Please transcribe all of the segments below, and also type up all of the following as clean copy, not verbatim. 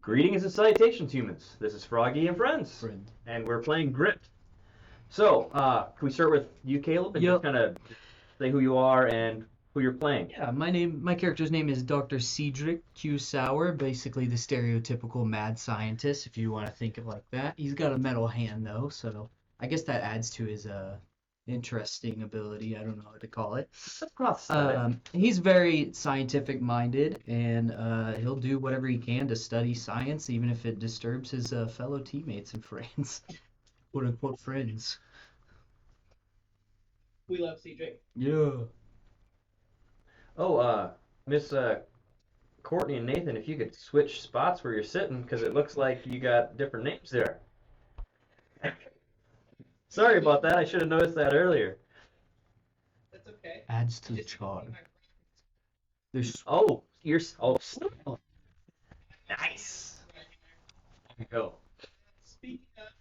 Greetings and salutations, humans. This is Froggy and Friends, and we're playing Gripped. So, can we start with you, Caleb, and just kind of say who you are and who you're playing? Yeah, my character's name is Dr. Cedric Q. Sauer, basically the stereotypical mad scientist, if you want to think of like that. He's got a metal hand though, so I guess that adds to his interesting ability. I don't know how to call it. He's very scientific minded, and he'll do whatever he can to study science, even if it disturbs his fellow teammates and friends, quote unquote friends. We love Cedric. Yeah. Oh, Miss Courtney and Nathan, if you could switch spots where you're sitting, because it looks like you got different names there. Sorry about that. I should have noticed that earlier. That's okay. Adds to the charm. There's nice. There you go. Speaking of,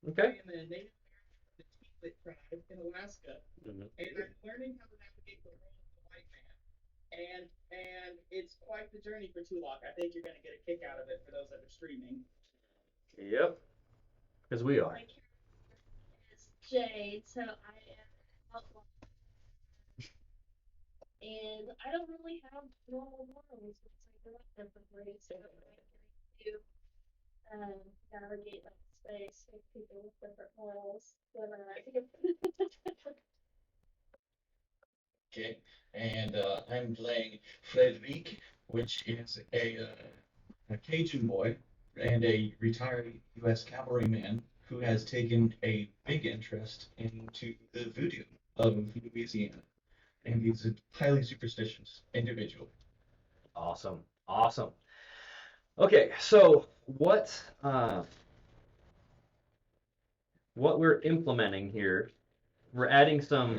it's Okay. I am a native American of the Twi'lek tribe in Alaska, and I'm learning how to navigate the world of the white man. And it's quite the journey for Tulok. I think you're going to get a kick out of it for those that are streaming. Yep. Because we are. My character is Jade, so I am outlaw. And I don't really have normal morals since I grew up differently, so I'm getting to navigate that space with people with different morals. Okay, and I'm playing Frederic, which is a Cajun boy and a retired U.S. cavalryman who has taken a big interest into the voodoo of Louisiana, and he's a highly superstitious individual. Awesome. Okay, so what we're implementing here, we're adding some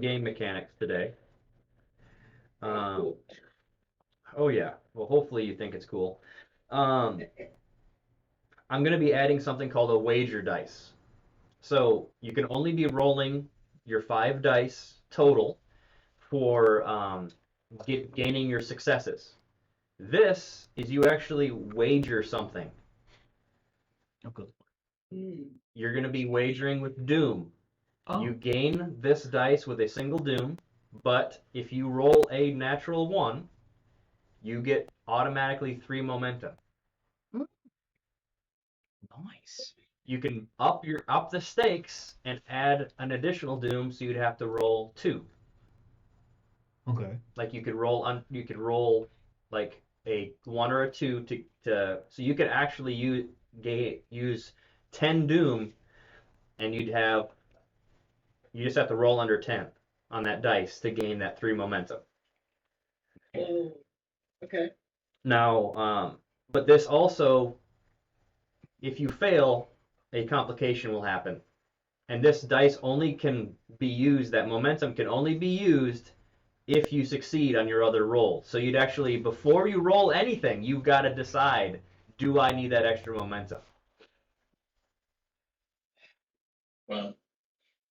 game mechanics today. Cool. Oh yeah. Well, hopefully you think it's cool. I'm going to be adding something called a wager dice. So you can only be rolling your 5 dice total for gaining your successes. This is you actually wager something. Okay. You're going to be wagering with Doom. Oh. You gain this dice with a single Doom, but if you roll a natural 1, you get automatically 3 momentum. Nice. You can up the stakes and add an additional Doom, so you'd have to roll 2. Okay. Like you could roll like a 1 or a 2 to so you could actually use 10 Doom, and you just have to roll under 10 on that dice to gain that 3 momentum. Oh, okay. Now, but this also, if you fail, a complication will happen. And this dice only can be used, that momentum can only be used if you succeed on your other roll. So you'd actually, before you roll anything, you've got to decide, do I need that extra momentum? Well,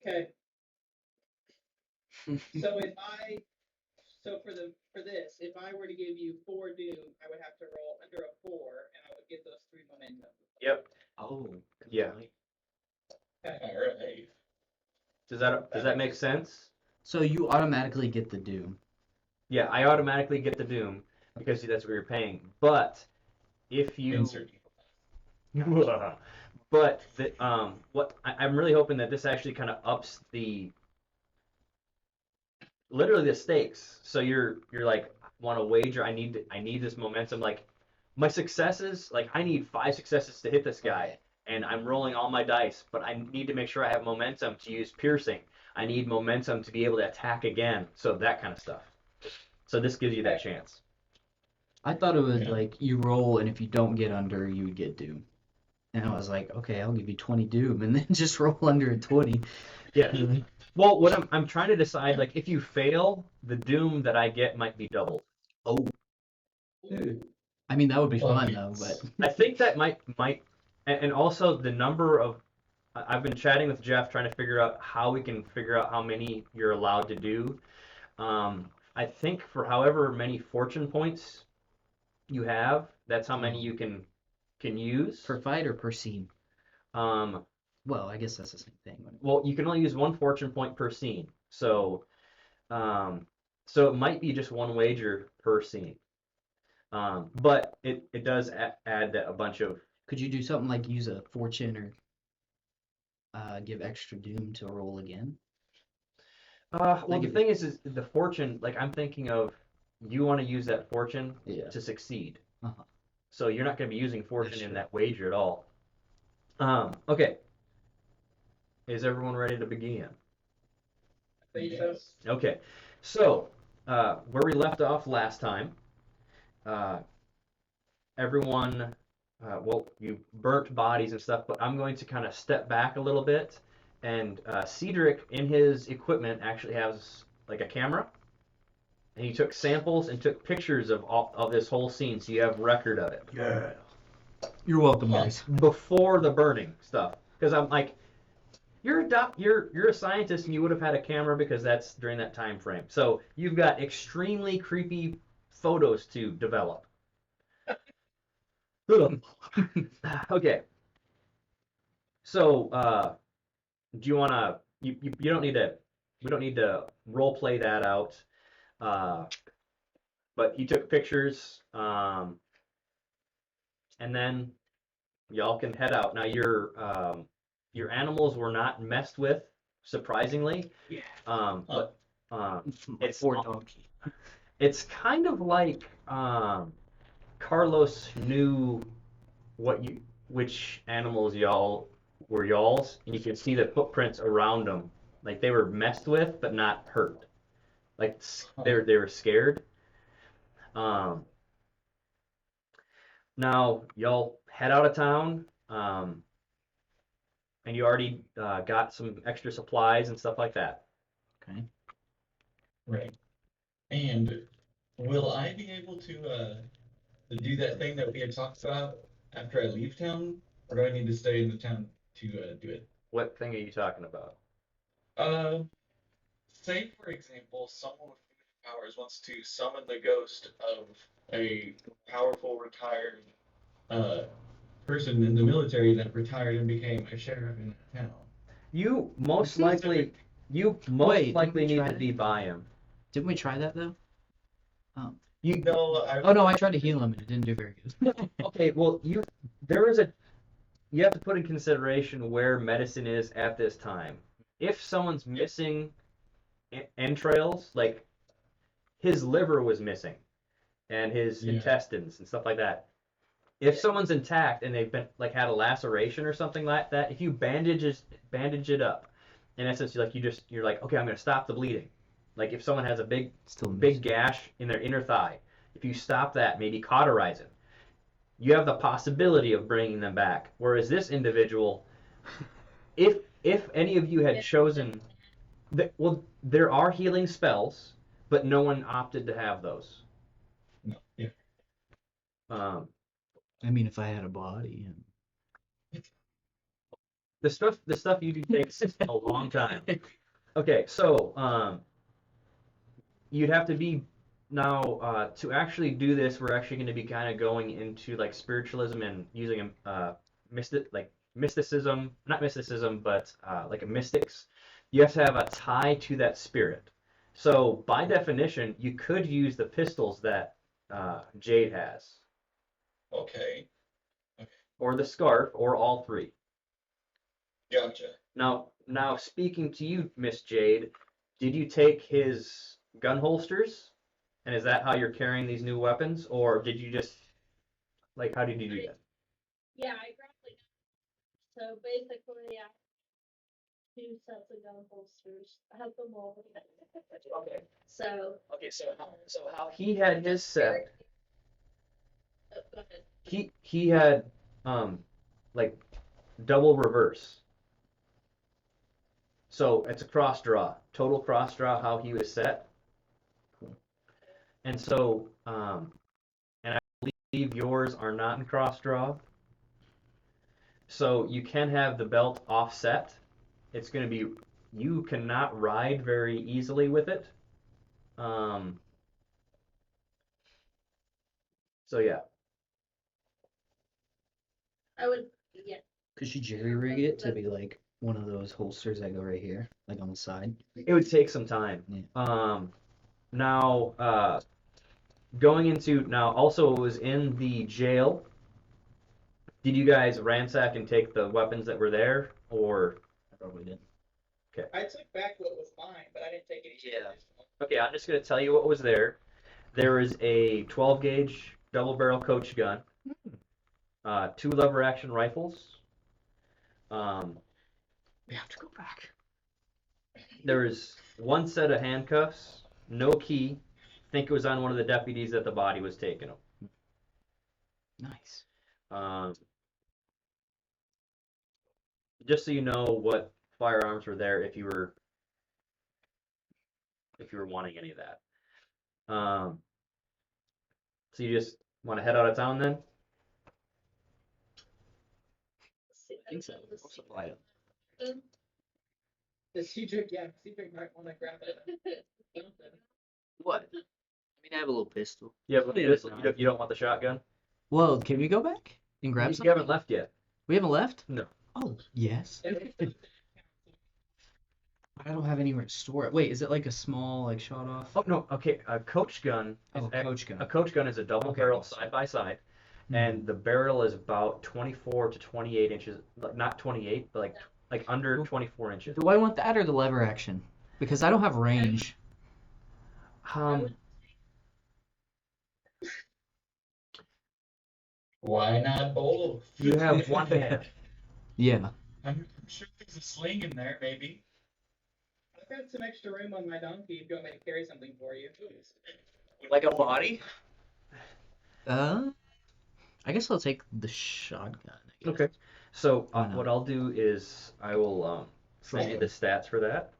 Okay. For this, if I were to give you 4 Doom, I would have to roll under a 4, and I would get those 3 momentum. Yep. Oh. Yeah. alright. Does that make sense? So you automatically get the Doom. Yeah, I automatically get the Doom because that's what you're paying. But if you Insert. But I'm really hoping that this actually kind of ups literally the stakes. So you're like, want to wager, I need this momentum. Like my successes, like I need 5 successes to hit this guy, and I'm rolling all my dice, but I need to make sure I have momentum to use piercing. I need momentum to be able to attack again. So that kind of stuff. So this gives you that chance. I thought it was like you roll, and if you don't get under, you would get Doom. And I was like, okay, I'll give you 20 Doom, and then just roll under a 20. Yeah. Well, what I'm trying to decide, like, if you fail, the Doom that I get might be doubled. Oh. I mean, that would be fun though, but I think that might, and also the number of. I've been chatting with Jeff trying to figure out how we can figure out how many you're allowed to do. I think for however many fortune points you have. That's how many you can use. Per fight or per scene? Um, Well, I guess that's the same thing. well, you can only use one fortune point per scene. So it might be just one wager per scene. But it does add that a bunch of. Could you do something like use a fortune or give extra doom to roll again? Well, Like the if- thing is the fortune. Like I'm thinking of, you want to use that fortune Yeah. to succeed. Uh-huh. So you're not going to be using fortune That's in true. that wager at all. Okay. Is everyone ready to begin? I think so. Okay. So where we left off last time, everyone, well, you burnt bodies and stuff, but I'm going to kind of step back a little bit. And Cedric, in his equipment, actually has like a camera. And he took samples and took pictures of this whole scene, so you have record of it. Yeah. You're welcome, Huh. guys. Before the burning stuff, because I'm like, you're a scientist and you would have had a camera because that's during that time frame. So you've got extremely creepy photos to develop. Okay. So do you want to? You don't need to. We don't need to role play that out. But he took pictures, and then y'all can head out. Now your animals were not messed with, surprisingly. Yeah. But it's Poor donkey. it's kind of like Carlos knew which animals y'all were y'all's, and you can see the footprints around them. Like they were messed with, but not hurt. Like they were scared. Now y'all head out of town, and you already got some extra supplies and stuff like that. Okay. Right. And will I be able to do that thing that we had talked about after I leave town, or do I need to stay in the town to do it? What thing are you talking about? Say for example, someone with voodoo powers wants to summon the ghost of a powerful retired person in the military that retired and became a sheriff in that town. You most likely Wait, didn't we need try to that? be by him. Didn't we try that though? You No, Oh no, I tried to heal him and it didn't do very good. okay? Well, you have to put in consideration where medicine is at this time. If someone's missing entrails, like his liver was missing, and his intestines and stuff like that. If someone's intact and they've been like had a laceration or something like that, if you bandage it up, in essence, you're like, okay, I'm gonna stop the bleeding. Like if someone has a big gash in their inner thigh, if you stop that, maybe cauterize it, you have the possibility of bringing them back. Whereas this individual, if any of you had chosen, well, there are healing spells, but no one opted to have those. No, yeah. I mean, if I had a body. The stuff you do takes a long time. Okay, so you'd have to be now to actually do this. We're actually going to be kind of going into like spiritualism and using mysticism, not mysticism, but like a mystics. You have to have a tie to that spirit. So by definition, you could use the pistols that Jade has, Okay. or the scarf, or all three. Gotcha. Now speaking to you, Miss Jade, did you take his gun holsters? And is that how you're carrying these new weapons? Or did you just, like, how did you do that? Yeah, I grabbed the gun. So basically, I have 2 sets of gun holsters. I have them all. Okay. So. Okay, so how he had his set, Go ahead. he had, like, double reverse. So it's a cross draw, total cross draw, how he was set. And so, and I believe yours are not in cross draw. So you can have the belt offset. It's going to be, you cannot ride very easily with it. So yeah, I would, yeah. Could you jerry rig it to be like one of those holsters that go right here, like on the side? it would take some time. Yeah. Now, going into now, also it was in the jail. Did you guys ransack and take the weapons that were there, or I probably did. I took back what was mine, but I didn't take any Yeah. additional. okay? I'm just gonna tell you what was there. There is a 12 gauge double barrel coach gun, 2 lever action rifles. We have to go back. There is 1 set of handcuffs, no key. Think it was on one of the deputies that the body was taken. Nice. Just so you know what firearms were there if you were wanting any of that. So you just want to head out of town then? I think so. We'll supply it. The Cedric, yeah, Cedric might want to grab it. What? I mean, I have a little pistol. Yeah, but Yeah, you don't want the shotgun? Well, can we go back and grab You something? haven't left yet. We haven't left? No. Oh, yes. I don't have anywhere to store it. Wait, is it like a small, like, shot off? Oh no, okay. A coach gun. Oh, coach gun. A coach gun is a double Okay. barrel side by side, and the barrel is about 24 to 28 inches. Not 28, but like under 24 inches. Do I want that or the lever action? Because I don't have range. Why not both? You have one hand. Yeah. I'm sure there's a sling in there, maybe. I've got some extra room on my donkey if you want me to carry something for you. Like a body? I guess I'll take the shotgun. I guess. Okay. So Why not? what I'll do is I will send you the stats for that.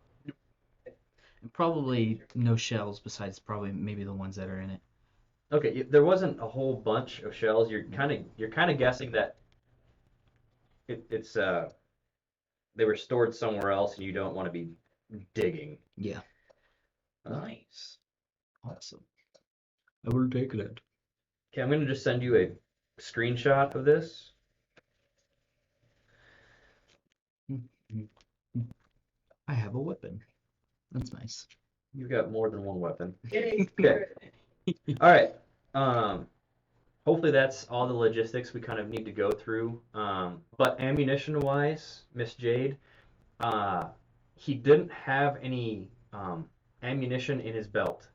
And probably no shells besides probably maybe the ones that are in it. Okay, there wasn't a whole bunch of shells. You're kind of guessing that it's they were stored somewhere else, and you don't want to be digging. Yeah. Uh, Nice. Awesome. I will take that. Okay, I'm gonna just send you a screenshot of this. I have a weapon. That's nice. You've got more than one weapon. Yay, Okay. All right. Hopefully that's all the logistics we kind of need to go through. But ammunition-wise, Miss Jade, he didn't have any ammunition in his belt.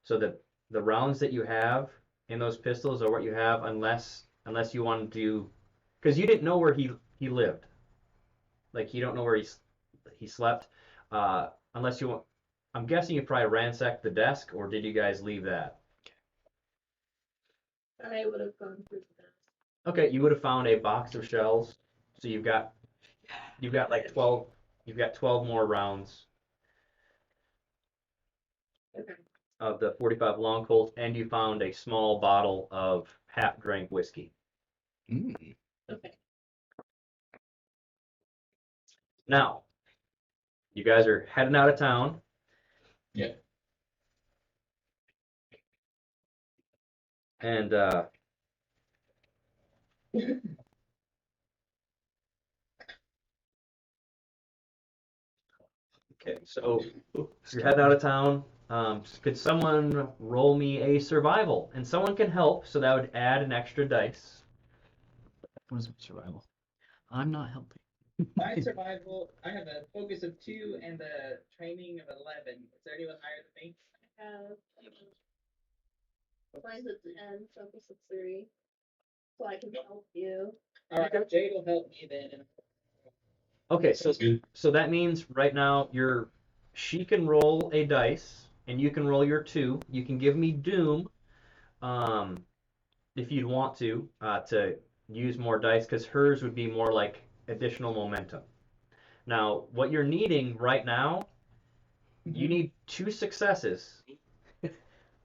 So the rounds that you have in those pistols are what you have, unless you want to do, because you didn't know where he lived. Like you don't know where he slept. Unless you want, I'm guessing you probably ransacked the desk, or did you guys leave that? I would have gone through that. Okay, you would have found a box of shells. So you've got like 12. You've got 12 more rounds Okay. of the 45 long Colt, and you found a small bottle of half-drank whiskey. Okay. Now, you guys are heading out of town. Yeah. And okay, so you're heading out of town. Could someone roll me a survival? And someone can help, so that would add an extra dice. What is my survival? I'm not helping. My survival, I have a focus of 2 and a training of 11. Is there anyone higher than me? Mine's at 10, focus of 3. So I can help you. Alright, Jade will help me then. Okay, so Sounds good. so that means right now she can roll a dice, and you can roll your 2. You can give me Doom, if you'd want to use more dice, because hers would be more like additional momentum. Now, what you're needing right now, you need 2 successes.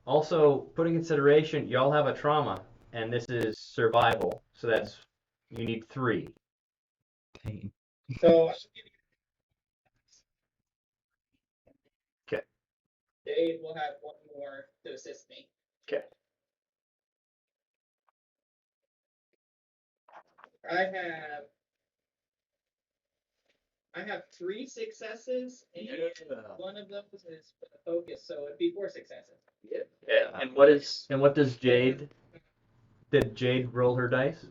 Also, put in consideration, y'all have a trauma, and this is survival, so you need 3. Pain. So, Okay. Jade will have 1 more to assist me. Okay. I have 3 successes, and one of those is for the focus, so it'd be 4 successes. Yeah. And what does Jade? Did Jade roll her dice?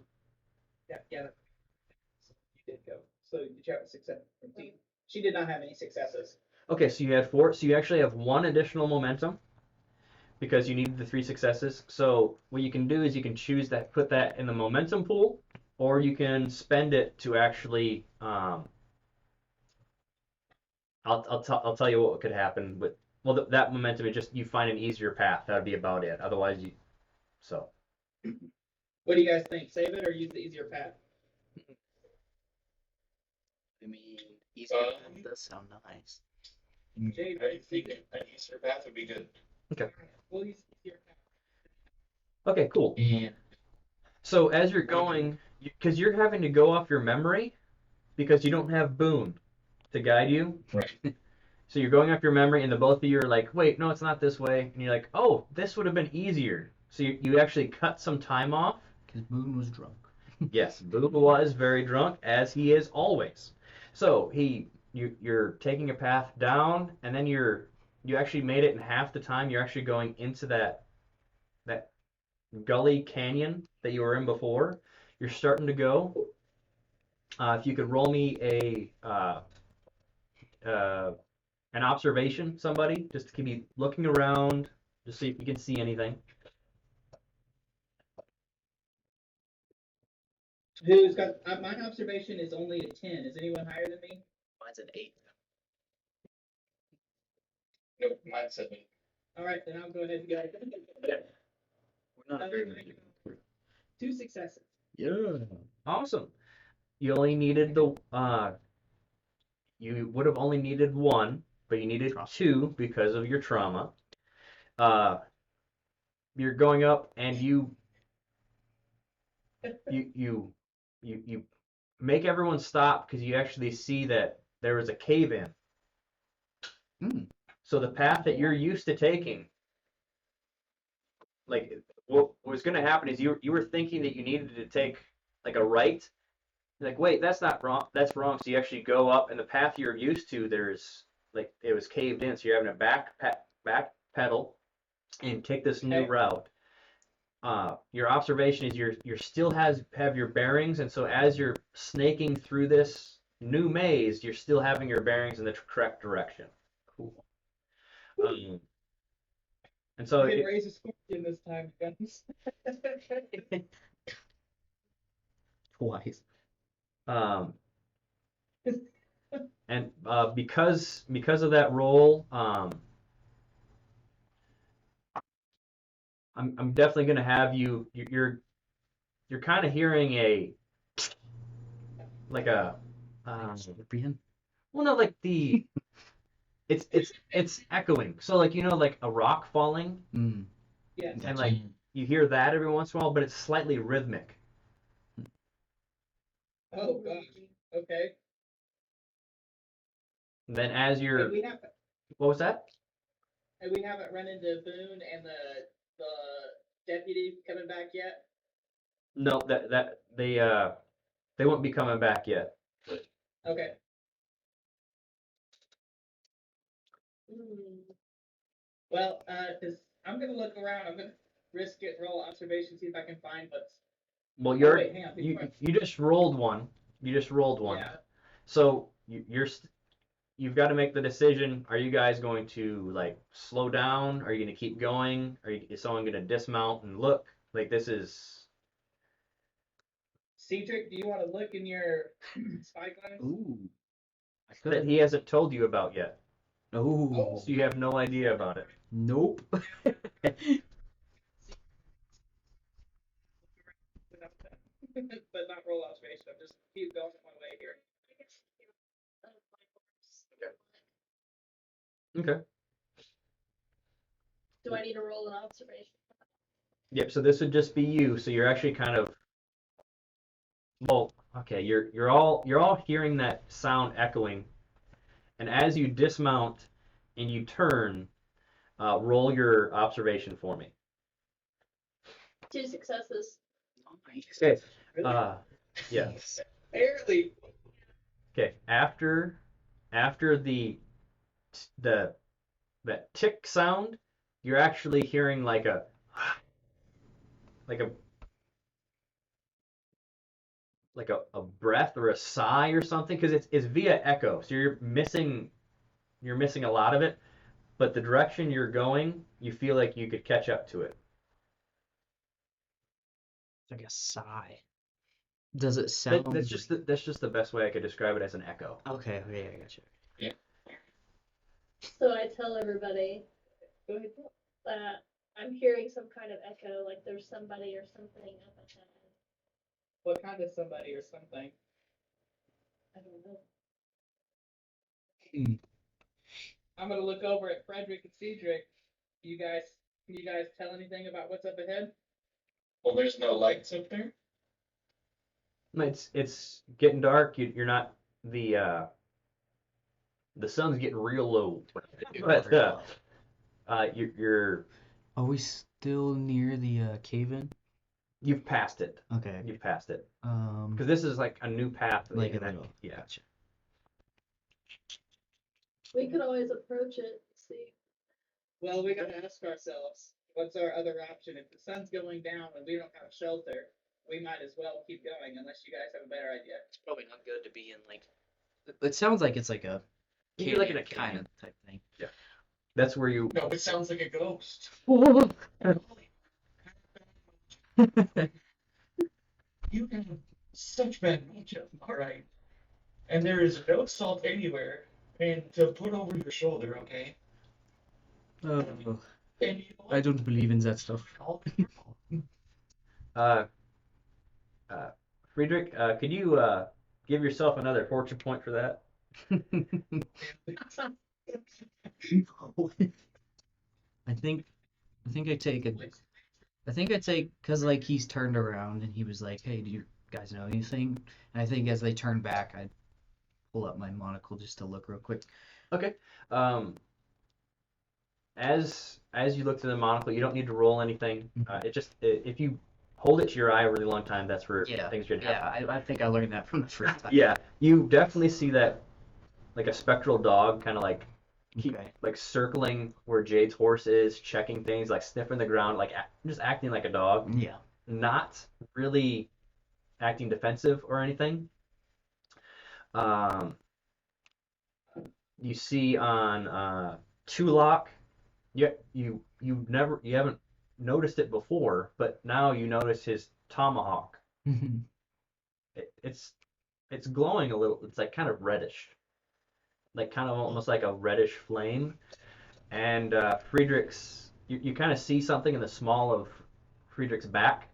Yeah. So you did go. So did you have a success? She did not have any successes. Okay, so you had 4. So you actually have 1 additional momentum because you needed the 3 successes. So what you can do is you can choose that, put that in the momentum pool, or you can spend it to actually. I'll tell you what could happen with. Well, that momentum is just you find an easier path. That would be about it. Otherwise, you. So. What do you guys think? Save it or use the easier path? I mean, easier does sound nice. Jade, I think an easier path would be good. Okay. We'll use the easier path. Okay, cool. And So as you're going, because you're having to go off your memory, because you don't have Boone to guide you. right. So you're going off your memory, and the both of you are like, wait, no, it's not this way. And you're like, oh, this would have been easier. So you actually cut some time off. Because Boone was drunk. Yes, Boone was very drunk, as he is always. So you're taking a path down, and then you actually made it in half the time. You're actually going into that gully canyon that you were in before. You're starting to go. If you could roll me an observation, somebody, just to keep me looking around, just see if you can see anything. Who's got my observation is only a 10. Is anyone higher than me? Mine's an 8. Nope, mine's 7. All right, then I'll go ahead and go. We're not very many. 2 successes. Yeah. Awesome. You only needed you would have only needed 1, but you needed 2 because of your trauma. You're going up, and you make everyone stop because you actually see that there is a cave in. So the path that you're used to taking, like what was going to happen is you were thinking that you needed to take like a right. You're like, wait, that's not wrong. That's wrong. So you actually go up, and the path you're used to, there's like it was caved in. So you're having to back pedal and take this new route. Your observation is you're still have your bearings, and so as you're snaking through this new maze, you're still having your bearings in the correct direction. Cool. And so I didn't raise a scorpion this time, guys. Twice. And because of that roll, I'm definitely gonna have you're kind of hearing a like a Scorpion? well, no, like the it's echoing. So like like a rock falling, Yes. and like you hear that every once in a while, but it's slightly rhythmic. Oh gosh. Okay. Then as you're Hey, what was that? we haven't run into Boone and the deputy coming back yet. No, that they won't be coming back yet. Okay. Well, cause I'm gonna look around. I'm gonna risk it, roll observation, see if I can find what's. Well, Oh, wait, hang on. you just rolled one. You just rolled one. Yeah. So you've got to make the decision. Are you guys going to like slow down? Are you going to keep going? Is someone going to dismount and look? Like this is. Cedric, do you want to look in your spyglass? Ooh. I That could. he hasn't told you about yet. Oh. So you have no idea about it. Nope. But not roll observation. I'm just keep going one way here. Okay. Do I need to roll an observation? Yep. So this would just be you. So you're actually kind of. Well, okay. You're all hearing that sound echoing, and as you dismount and you turn, roll your observation for me. 2 successes. Nice. Okay. Yes. Barely. Okay. After the that tick sound, you're actually hearing like a like a a breath or a sigh or something because it's via echo, so you're missing a lot of it. But the direction you're going, you feel like you could catch up to it. Like a sigh. Does it sound? That's just the best way I could describe it as an echo. Okay, I got you. So I tell everybody Go ahead. that I'm hearing some kind of echo, like there's somebody or something up ahead. What kind of somebody or something? I don't know. I'm gonna look over at Frederick and Cedric. Can you guys tell anything about what's up ahead? Well, there's no lights up there. It's getting dark. You're not the sun's getting real low, but you're Are we still near the cave-in? you've passed it. Okay. You've passed it Um, because this is like a new path. like a that- little. yeah. Gotcha. We could always approach it, see. Well, we gotta ask ourselves, what's our other option? If the sun's going down and we don't have shelter, we might as well keep going unless you guys have a better idea. It's probably not good to be in like. It sounds like it's like a You're like in a kind canyon. of type thing. That's where you. No, it sounds like a ghost. You have such bad mojo, all right. And there is no salt anywhere, and to put over your shoulder, okay. Oh, And you I don't believe in that stuff. Uh, Friedrich, could you give yourself another fortune point for that? I think I take because like he's turned around and he was like, "Hey, do you guys know anything?" And I think as they turn back, I pull up my monocle just to look real quick. Okay. As you look through the monocle, you don't need to roll anything. It just if you hold it to your eye a really long time, that's where things should happen. I think I learned that from the first time. Yeah, you definitely see that like a spectral dog kind of like keep Okay. like circling where Jade's horse is, checking things, like sniffing the ground, like just acting like a dog, Yeah. not really acting defensive or anything. You see on Tulok, you haven't noticed it before, but now you notice his tomahawk. It's glowing a little. It's like kind of reddish, like kind of almost like a reddish flame. And Friedrich's, you kind of see something in the small of Friedrich's back,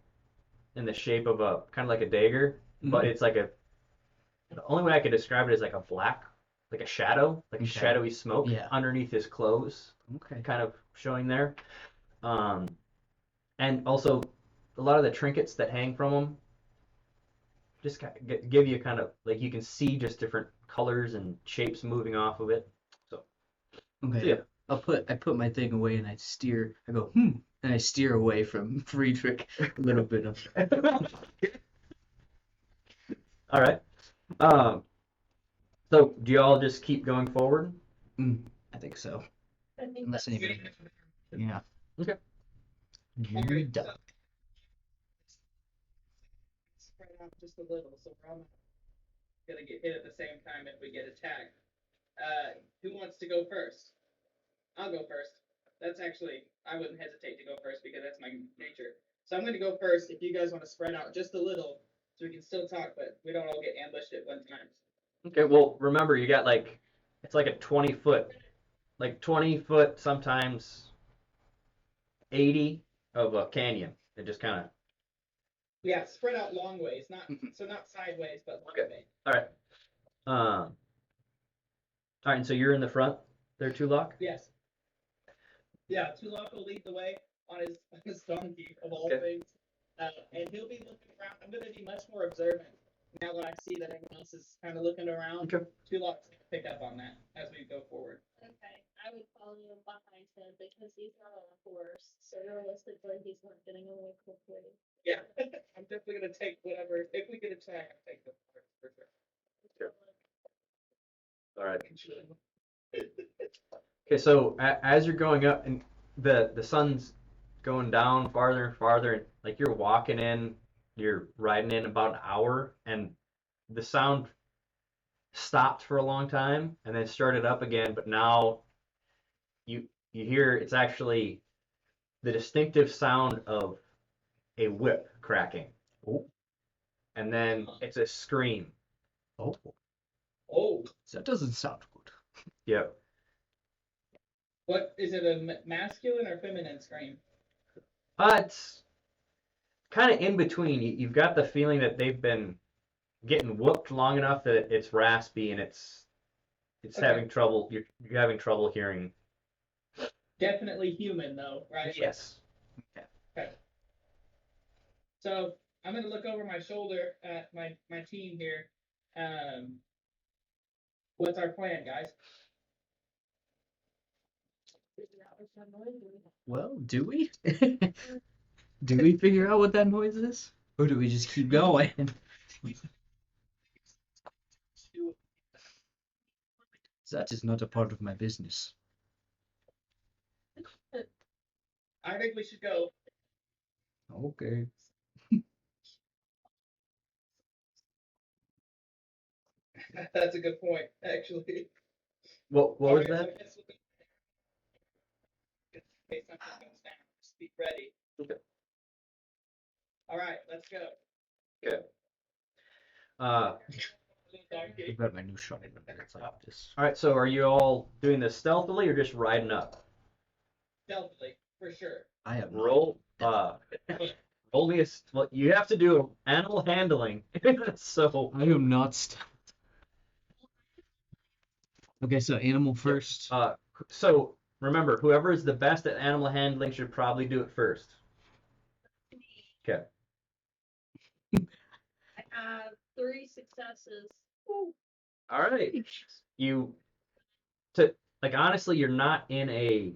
in the shape of a kind of like a dagger, but it's like the only way I could describe it is like a black, like a shadow, like a Okay. shadowy smoke Yeah. underneath his clothes, Okay. kind of showing there. And also a lot of the trinkets that hang from him just give you kind of like you can see just different colors and shapes moving off of it. Okay. So, yeah. I put my thing away and I go, and I steer away from Friedrich a little bit of. All right. So do y'all just keep going forward? I think so. I think Unless that's anybody. Yeah. Okay. Very dumb. Spread out just a little, so we're all not gonna get hit at the same time if we get attacked. Who wants to go first? I'll go first. That's actually, I wouldn't hesitate to go first because that's my nature. So I'm gonna go first if you guys want to spread out just a little so we can still talk, but we don't all get ambushed at one time. Okay, well, remember you got like it's like a 20 foot, sometimes 80 of a canyon. It just kind of. Yeah, spread out long ways, not sideways, but long Okay. ways. All right. All right, and so you're in the front there, Tulok? Yes. Yeah, Tulok will lead the way on his donkey of all Okay. things, and he'll be looking around. I'm gonna be much more observant now that I see that everyone else is kind of looking around. Okay. Tulok's gonna pick up on that as we go forward. okay. I would follow behind him because he's not on a horse, so realistically he's not getting away quickly. Yeah, I'm definitely gonna take whatever. If we get attacked. I have to take the part for sure. All right. Okay, so as you're going up and the sun's going down farther and farther, and like you're walking in, you're riding in about an hour, and the sound stopped for a long time and then started up again, but now you hear it's actually the distinctive sound of a whip cracking. Oh. And then it's a scream. Oh, Oh, that doesn't sound good. Yep. what is it? A masculine or feminine scream? It's kind of in between. You've got the feeling that they've been getting whooped long enough that it's raspy and it's Okay. having trouble. You're having trouble hearing. Definitely human though, right? Yes. Okay. So I'm gonna look over my shoulder at my team here. What's our plan, guys? Well, do we? Do we figure out what that noise is? Or do we just keep going? That is not a part of my business. I think we should go. Okay. That's a good point, actually. What was Alright, that? so I guess we'll go. In case something goes down, just be ready. Okay. All right, let's go. Okay. I've got my new shotgun. It's like this. All right. So are you all doing this stealthily or just riding up? Stealthily, for sure. I have Roll. Roll me a. Well, you have to do animal handling. So. I am not Okay, so animal first. So remember, whoever is the best at animal handling should probably do it first. Okay. I have 3 successes. All right. Honestly, you're not in a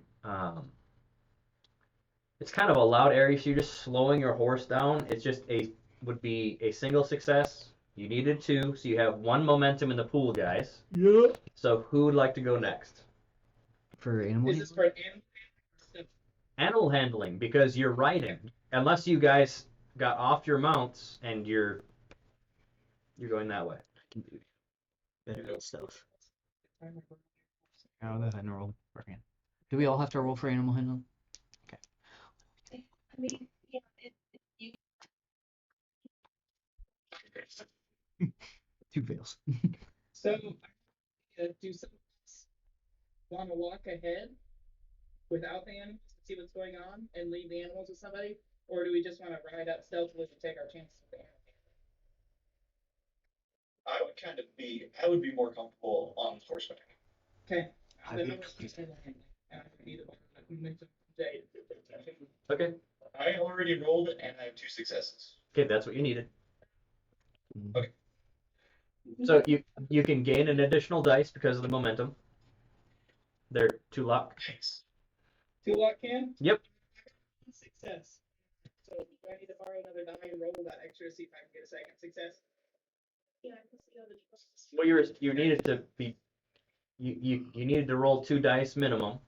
it's kind of a loud area, so you're just slowing your horse down. It's just would be a single success. You needed 2, so you have 1 momentum in the pool, guys. Yeah. So who would like to go next? For animal. Is this for an animal? Animal handling, because you're riding. Unless you guys got off your mounts and you're going that way. I can do better at stuff. How the heck roll for hand? Do we all have to roll for animal handling? I mean, yeah, you 2 fails. So, do some want to walk ahead without the animals to see what's going on and leave the animals with somebody? Or do we just want to ride up stealthily and take our chances with the animals? I would be more comfortable on horseback. Okay. I Then would- I'm gonna say that, and I can be the one that momentum today. Okay. I already rolled and I have 2 successes. Okay, that's what you needed. Okay. So you can gain an additional dice because of the momentum. They're 2 luck. Thanks. 2 luck can? Yep. Success. So do I need to borrow another die and roll that extra to see if I can get a second success? yeah, plus the other 12. Well, you needed to be you needed to roll 2 dice minimum.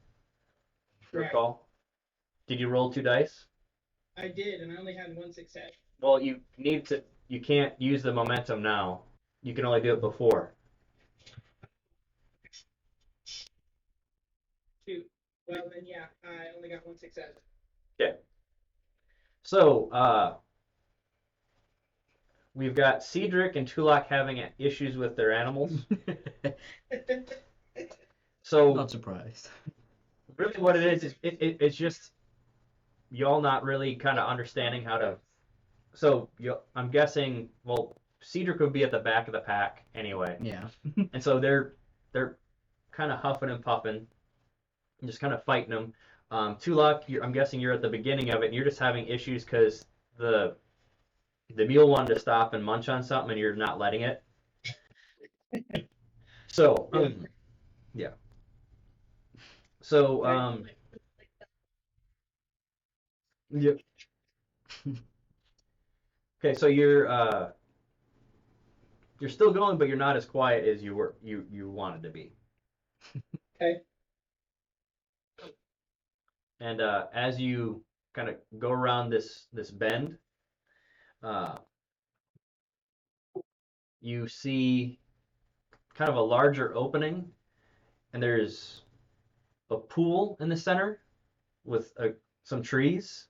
Right. Recall. Did you roll 2 dice? I did, and I only had 1 success. Well, you can't use the momentum now. You can only do it before. 2. Well, then yeah, I only got 1 success. Okay. So, we've got Cedric and Tulak having issues with their animals. So, Not surprised. really what it is it's just y'all not really kind of understanding how to. So, I'm guessing, well, Cedric would be at the back of the pack anyway. Yeah. And so they're kind of huffing and puffing, and just kind of fighting them. Tulak, I'm guessing you're at the beginning of it, and you're just having issues because the mule wanted to stop and munch on something, and you're not letting it. So, yeah. So, yep. Okay, so you're You're still going, but you're not as quiet as you wanted to be. Okay. And as you kind of go around this bend, uh, you see kind of a larger opening, and there's a pool in the center with some trees.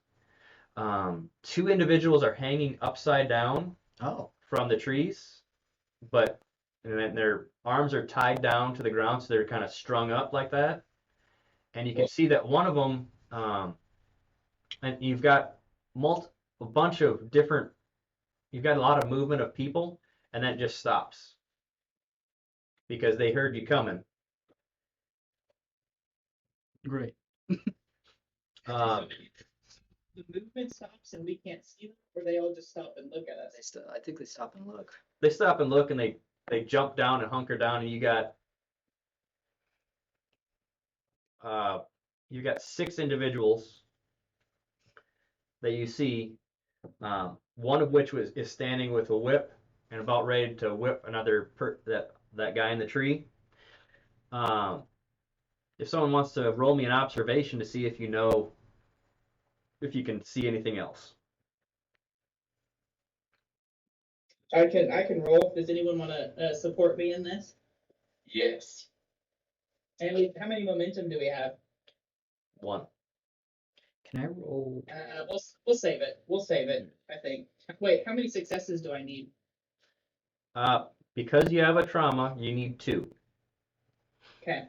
Two individuals are hanging upside down Oh. from the trees, but and then their arms are tied down to the ground, so they're kind of strung up like that. And you can see that one of them, and you've got a bunch of different, you've got a lot of movement of people, and then it just stops because they heard you coming. Great. Um, The movement stops and we can't see them, or they all just stop and look at us. I think they stop and look. they stop and look, and they jump down and hunker down, and you got 6 individuals that you see, one of which is standing with a whip and about ready to whip that guy in the tree. If someone wants to roll me an observation to see if you can see anything else. I can roll. Does anyone want to support me in this? Yes. And how many momentum do we have? 1. Can I roll? We'll save it. We'll save it. I think. Wait, how many successes do I need? Because you have a trauma, you need 2. Okay.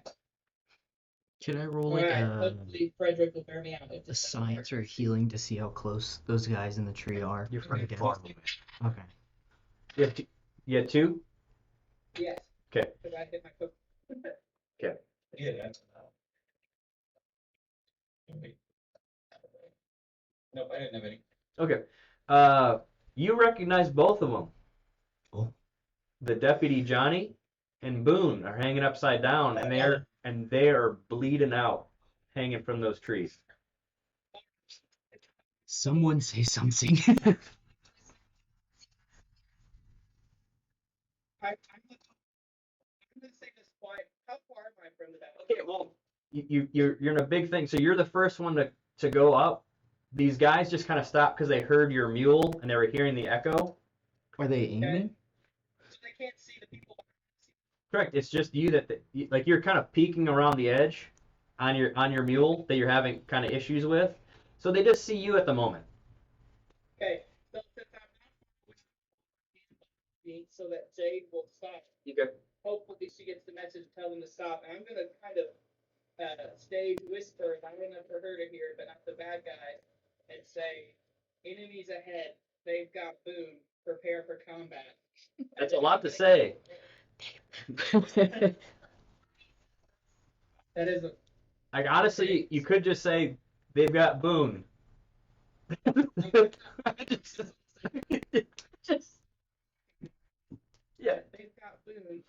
Can I roll All like right. Hopefully Frederick will bear me out. a science or healing to see how close those guys in the tree are? You're Or to get far it? Okay. You had 2? Yes. Okay. Because I hit my foot. Yeah, that's enough. Wait. Nope, I didn't have any. Okay. You recognize both of them. Oh. The deputy Johnny and Boone are hanging upside down, and they are bleeding out, hanging from those trees. Someone say something. I'm gonna say this quiet. How far am I from the back? Okay, well, you're in a big thing. So you're the first one to go up. These guys just kind of stopped because they heard your mule and they were hearing the echo. Are they aiming? So they can't see the people. Correct. It's just you like you're kind of peeking around the edge on your mule that you're having kind of issues with. So they just see you at the moment. Okay. So since I'm not so that Jade will stop. Okay. Hopefully she gets the message, tell them to stop. And I'm gonna kind of stage whisper loud enough for her to hear, but not the bad guy, and say, "Enemies ahead. They've got Boone. Prepare for combat." That's a lot to say. That is a. Like honestly, you could just say they've got Boone. just yeah. They've got Boone.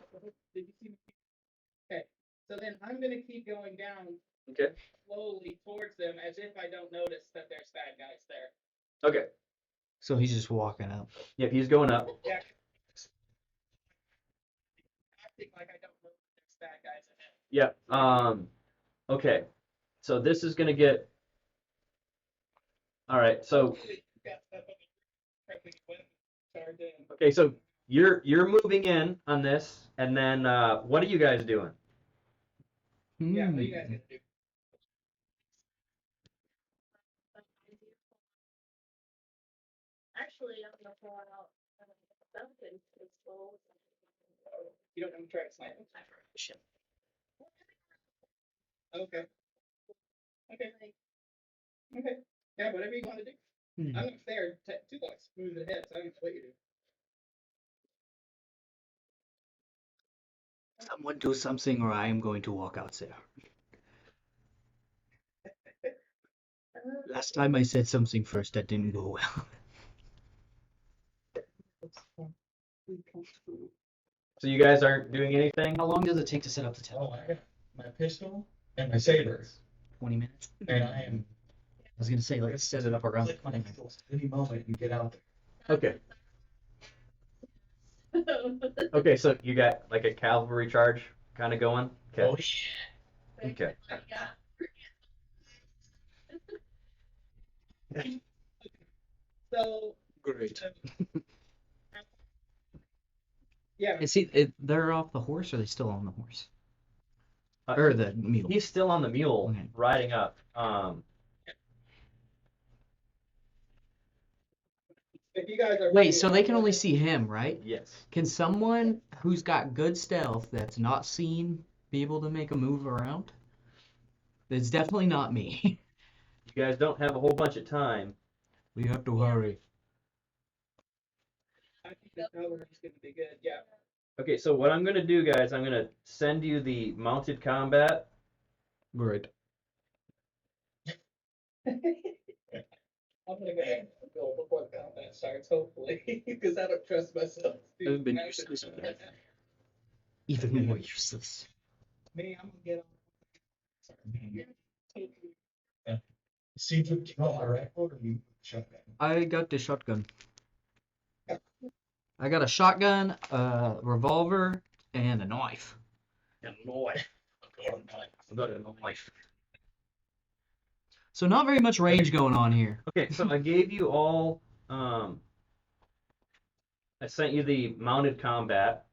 Did you see me? Okay. So then I'm gonna keep going down Okay. slowly towards them as if I don't notice that there's bad guys there. Okay. So he's just walking up. Yep, he's going up. Yeah. Acting like I don't know that there's bad guys ahead. Yep. Okay. So this is gonna get. All right. So okay. So you're moving in on this, and then what are you guys doing? Yeah, what do you guys gonna do? Actually, I'm gonna pull out Duncan's pistol. You don't want to try to snipe him? Okay. Okay. Okay. Yeah, whatever you want to do. Hmm. I'm up there 2 blocks moving ahead, so I don't know what you do. Someone do something, or I am going to walk out there. Last time I said something first, that didn't go well. So you guys aren't doing anything? How long does it take to set up the Oh, tower? I got my pistol and my saber, 20 minutes? and I am I was gonna say, let's set it up around click my 20 minutes. heels at any moment and get out there. Okay. Okay, so you got like a cavalry charge kind of going. Okay. Oh, Okay. So, great. yeah, They're off the horse, or are they still on the horse? Uh, Or the mule? He's still on the mule, Okay. riding up. if you guys are Wait, so they can only see him, right? Yes. Can someone who's got good stealth that's not seen be able to make a move around? It's definitely not me. You guys don't have a whole bunch of time. We have to hurry. I think the cavalry's gonna be good. Yeah. Okay, so what I'm gonna do, guys, I'm gonna send you the mounted combat. Great. I'm gonna go ahead and go before the combat starts, hopefully, because I don't trust myself. to I've been do useless. that. Even more useless. Me, I'm gonna get on. Cedric, you got my rifle or you shotgun? I got the shotgun. I got a shotgun, a revolver, and a knife. I got a knife. So not very much range going on here. Okay, so I gave you all. I sent you the mounted combat.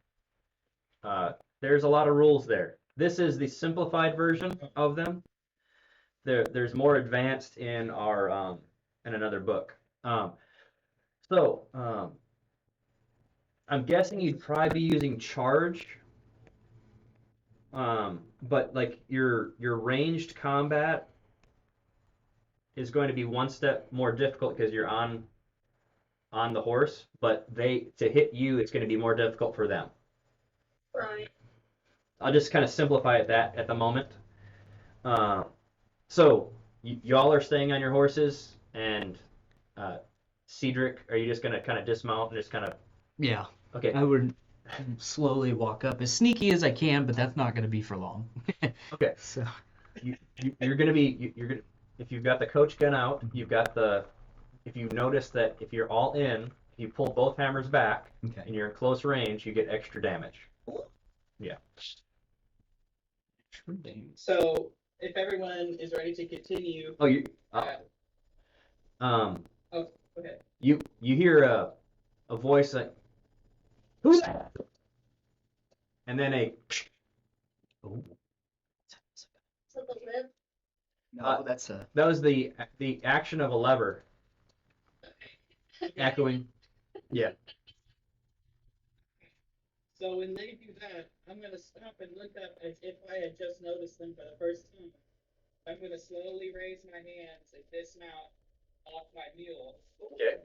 There's a lot of rules there. This is the simplified version of them. There's more advanced in our in another book. So I'm guessing you'd probably be using charge. But like your ranged combat is going to be one step more difficult because you're on the horse, but to hit you, it's going to be more difficult for them. Right. I'll just kind of simplify it that at the moment. So y'all are staying on your horses, and Cedric, are you just going to kind of dismount and just kind of? Yeah, Okay. I would slowly walk up as sneaky as I can, but that's not going to be for long. Okay. So You're going to be you're going to, if you've got the coach gun out, you've got the. If you notice that if you're all in, if you pull both hammers back okay. and you're in close range, you get extra damage. Yeah. So, if everyone is ready to continue, Oh, you. oh, go ahead. You hear a voice like, "Who's that?" And then a. Oh. So the live. No, that's a. That was the action of a lever echoing. Yeah. So when they do that, I'm gonna stop and look up as if I had just noticed them for the first time. I'm gonna slowly raise my hands and dismount off my mule. Okay.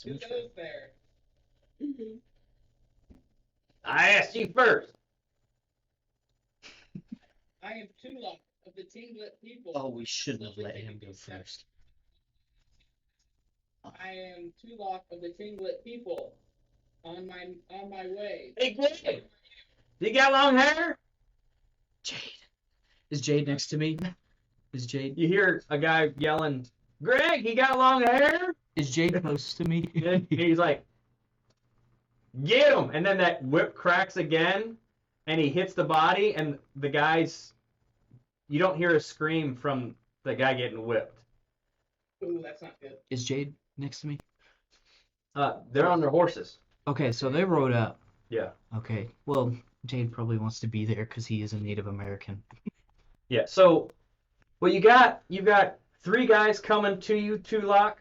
Who goes there? I asked you first. I am Tulok of the Tinglet people. Oh, we shouldn't have let him go first. I am Tulok of the Tinglet people. On my way. Hey, Greg. You got long hair? Jade. Is Jade next to me? Is Jade? You hear a guy yelling, "Greg, he got long hair?" Is Jade close to me? And he's like, "Get him!" And then that whip cracks again, and he hits the body, and the guy's. You don't hear a scream from the guy getting whipped. Ooh, that's not good. Is Jade next to me? They're on their horses. Okay, so they rode up. Yeah. Okay, well, Jade probably wants to be there because he is a Native American. Yeah. So, well, you've got 3 guys coming to you, Tulok.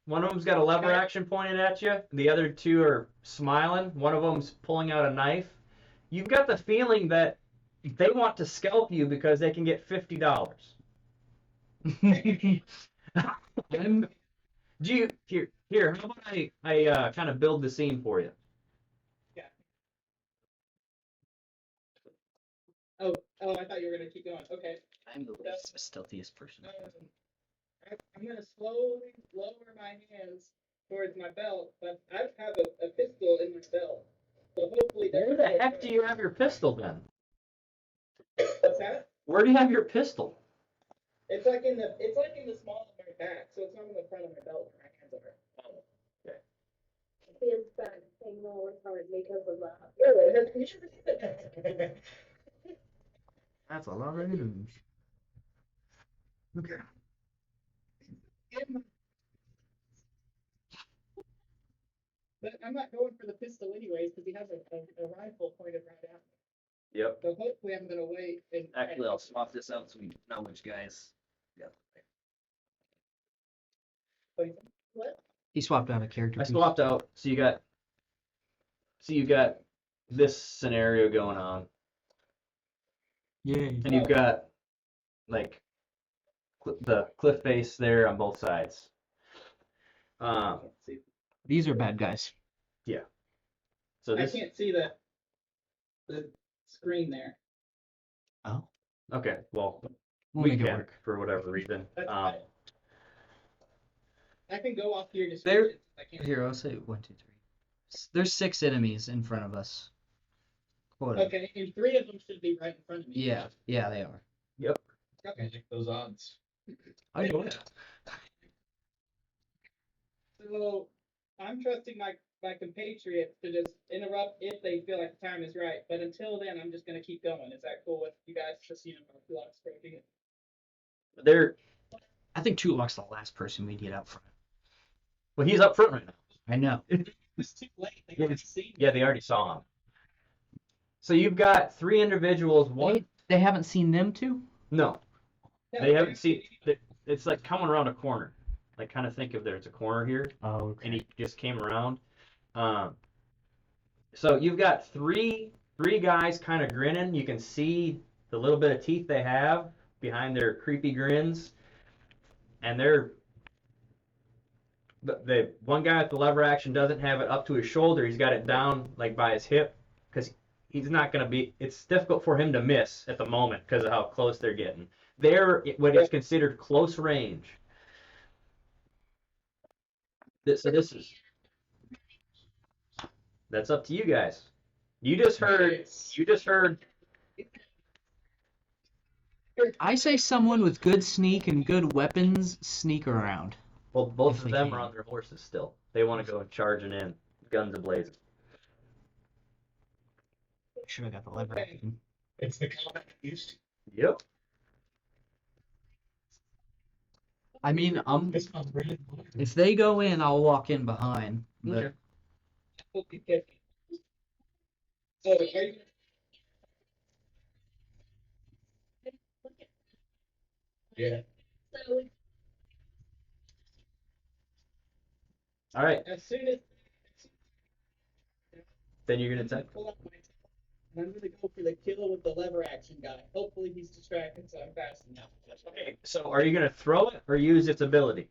One of them's got a lever action pointed at you. The other 2 are smiling. One of them's pulling out a knife. You've got the feeling that they want to scalp you because they can get $50. Do you here? How about I kind of build the scene for you? Yeah. Oh, I thought you were gonna keep going. Okay. I'm the least stealthiest person. I'm gonna slowly lower my hands towards my belt, but I have a pistol in my belt. So hopefully Where the heck do you have your pistol then? What's that? Where do you have your pistol? It's like in the small of my back, so it's not in the front of my belt where my hands are. His gun. anything more hard because of that. That's a lot of enemies. Okay. But I'm not going for the pistol anyways because he has a rifle pointed right at me. Yep. So hopefully I'm gonna wait. And Actually, I'll swap this out so we know which guys. Yeah. What? He swapped out a character. I piece. swapped out. So you got this scenario going on, Yay. and you've got like the cliff face there on both sides. These are bad guys. So I this can't see the screen there. Oh. okay. Well, We'll we make it can work. for whatever reason. That's fine. I can go off your There- description. I can't. Here, I'll say 1, 2, 3. There's 6 enemies in front of us. Quota. Okay, and 3 of them should be right in front of me. Yeah, they are. Okay. Magic those odds. I know it. So I'm trusting my compatriots to just interrupt if they feel like the time is right. But until then, I'm just gonna keep going. Is that cool with you guys? Just approaching it. There. I think Tulok's the last person we get out front. Well, he's up front right now. I know. It's too late. They haven't seen me. Yeah, they already saw him. So you've got 3 individuals. One. They haven't seen them too? No, No, they haven't seen. It's like coming around a corner. Like kind of think if there's a corner here, Oh, and he just came around. So you've got three guys kind of grinning. You can see the little bit of teeth they have behind their creepy grins, and they're the one guy with the lever action doesn't have it up to his shoulder. He's got it down like by his hip because he's not going to be. It's difficult for him to miss at the moment because of how close they're getting. They're what is considered close range. So this is. That's up to you guys. You just heard. I say someone with good sneak and good weapons sneak around. Well, both If of they them can. are on their horses still. They want to go charging in, guns ablazing. Should have got the lever Okay. action. It's the combat used. Yep. I mean, This one's really good. if they go in, I'll walk in behind. But Okay. Okay, good. So are you? Yeah. So All right. As soon as Then you're gonna attack. pull up my and I'm gonna go for the kill with the lever action guy. Hopefully he's distracted, so I'm fast enough. Okay. So are you gonna throw it or use its ability?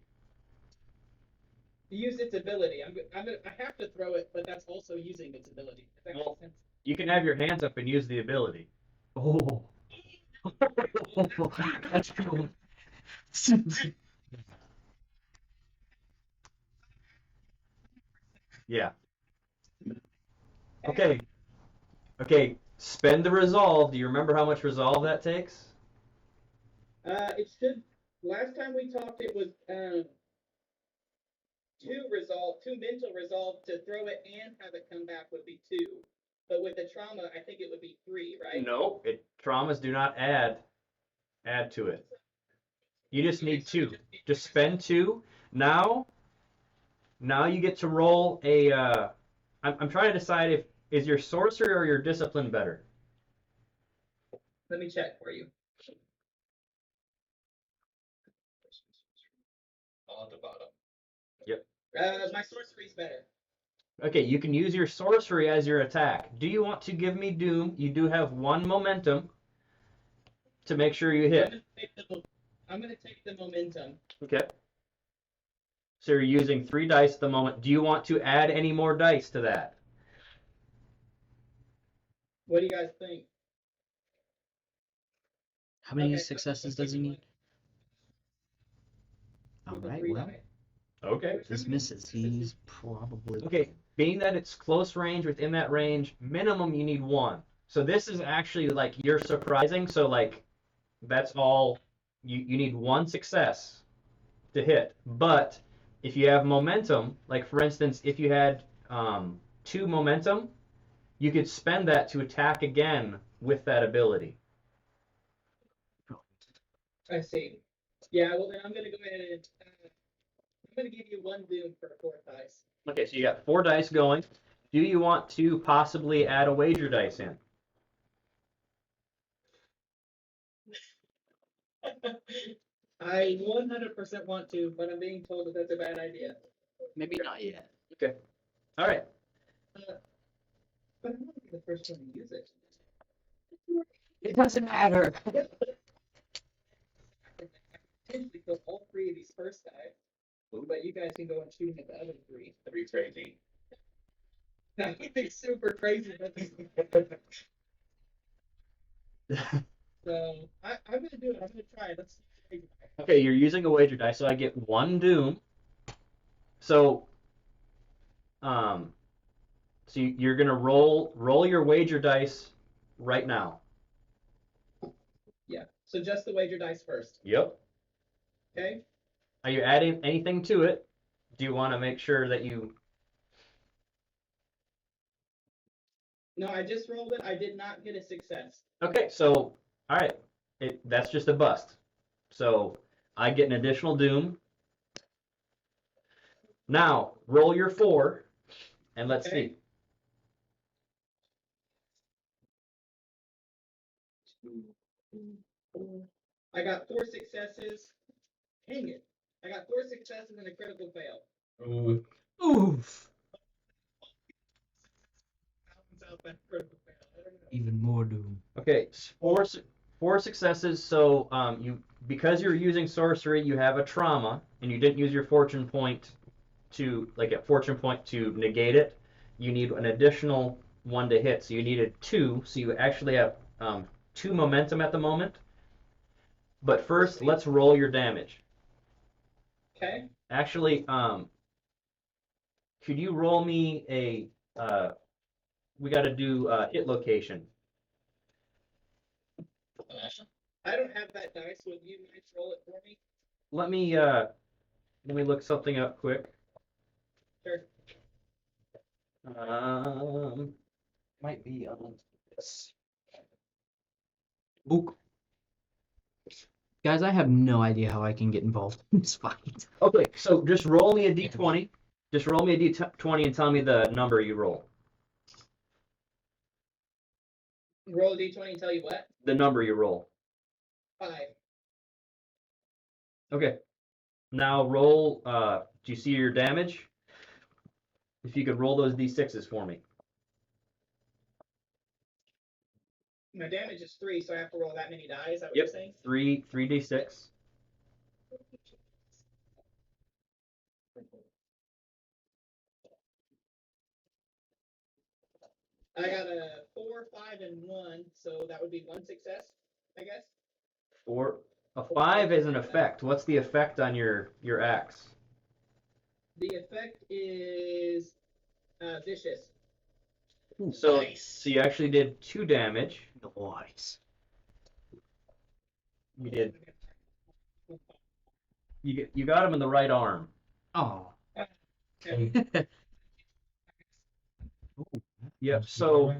Use its ability. I have to throw it, but that's also using its ability. If that Well- makes sense. You can have your hands up and use the ability. oh, that's cool. Yeah. Okay. Okay. Spend the resolve. Do you remember how much resolve that takes? It should. Last time we talked, it was 2 mental resolve to throw it and have it come back would be 2. But with the trauma, I think it would be 3, right? No. Traumas do not add to it. You just need 2. Just spend 2. Now you get to roll a. I'm trying to decide if is your sorcery or your discipline better. Let me check for you. On the bottom. My sorcery's better. Okay, you can use your sorcery as your attack. Do you want to give me Doom? You do have 1 momentum to make sure you hit. I'm gonna take the momentum. Okay. So you're using 3 dice at the moment. Do you want to add any more dice to that? What do you guys think? How many Okay, successes does he need? All With the right, 3 well, die. Okay. this misses. He's probably Okay, being that it's close range, within that range, minimum you need 1. So this is actually like you're surprising. So like that's all you need 1 success to hit. But if you have momentum, like for instance, if you had 2 momentum, you could spend that to attack again with that ability. I see. Yeah, well then I'm gonna go ahead and I'm gonna give you 1 doom for a 4th dice. Okay, so you got 4 dice going. Do you want to possibly add a wager dice in? I 100% want to, but I'm being told that that's a bad idea. Maybe not yet. Okay. All right. But I'm gonna be the first one to use it. It doesn't matter. Potentially kill all 3 of these first guys, but you guys can go and shoot them at the other 3. That'd be crazy. That would be super crazy. So I'm gonna do it. I'm gonna try it. Let's see. Okay, you're using a wager dice, so I get 1 doom. So, you're gonna roll your wager dice right now. Yeah. So just the wager dice first. Yep. Okay. Are you adding anything to it? Do you want to make sure that you? No, I just rolled it. I did not get a success. Okay, so all right, that's just a bust. So I get an additional doom. Now roll your 4, and let's Okay. see. I got 4 successes. Dang it. I got 4 successes and a critical fail. Ooh, Oof. Balance out that critical fail. I don't know. Even more doom. Okay, 4 successes. So because you're using sorcery, you have a trauma, and you didn't use your fortune point to negate it. You need an additional 1 to hit, so you needed 2. So you actually have 2 momentum at the moment. But first, let's roll your damage. Okay. Actually, could you roll me a? We got to do hit location. I don't have that dice. Would you mind roll it for me? Let me look something up quick. Sure. Might be on this. Book. Guys, I have no idea how I can get involved in this fight. Okay, so just roll me a d20. Just roll me a d20 and tell me the number you roll. Roll a d20 and tell you what? The number you roll. 5. Okay. Now roll. Do you see your damage? If you could roll those d6s for me. My damage is 3, so I have to roll that many die. Is that what you're saying? 3d6. I got a 4, 5, and 1, so that would be 1 success, I guess. 4. A 5 is an effect. What's the effect on your axe? The effect is vicious. So Nice. so you actually did 2 damage. Nice. You did. You got him in the right arm. Oh. Yep. So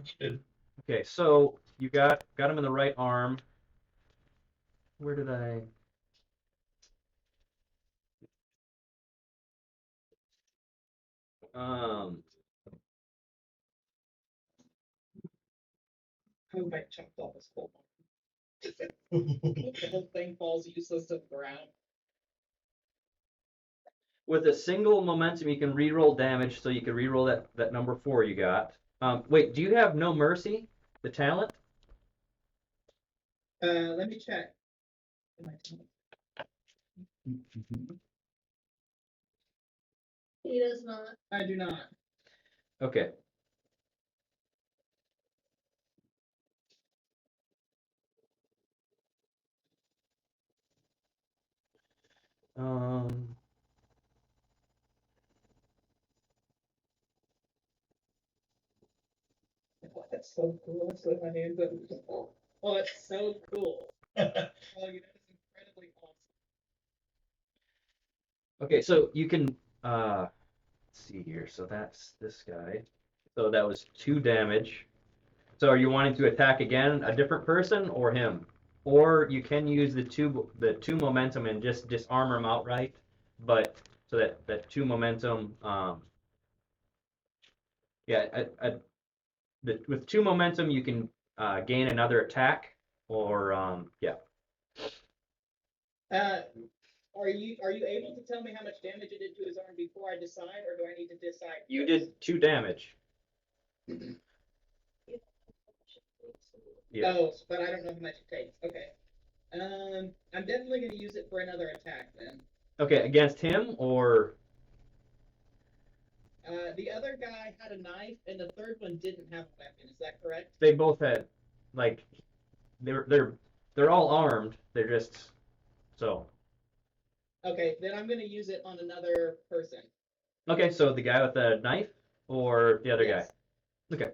okay. So you got him in the right arm. Where did I? I might chop off his whole the whole thing falls useless to the ground. With a single momentum, you can reroll damage, so you can reroll that number 4 you got. Wait, do you have No Mercy, the talent? Let me check. He does not. I do not. Okay. Oh, that's so cool. Let's let my hands up. Oh, that's so cool. Oh, you know, that's incredibly awesome. Okay, so you can let's see here. So that's this guy. So that was 2 damage. So are you wanting to attack again a different person or him? Or you can use the two momentum and just disarm him outright, but so that 2 momentum. With 2 momentum you can gain another attack, or yeah. Are you able to tell me how much damage it did to his arm before I decide, or do I need to decide? You did 2 damage. Yeah. Oh, but I don't know how much it takes. Okay. I'm definitely going to use it for another attack then. Okay, against him or? The other guy had a knife, and the third one didn't have a weapon. Is that correct? They both had, like, they're all armed. They're just so. Okay, then I'm going to use it on another person. Okay, so the guy with the knife or the other Yes. guy? Okay.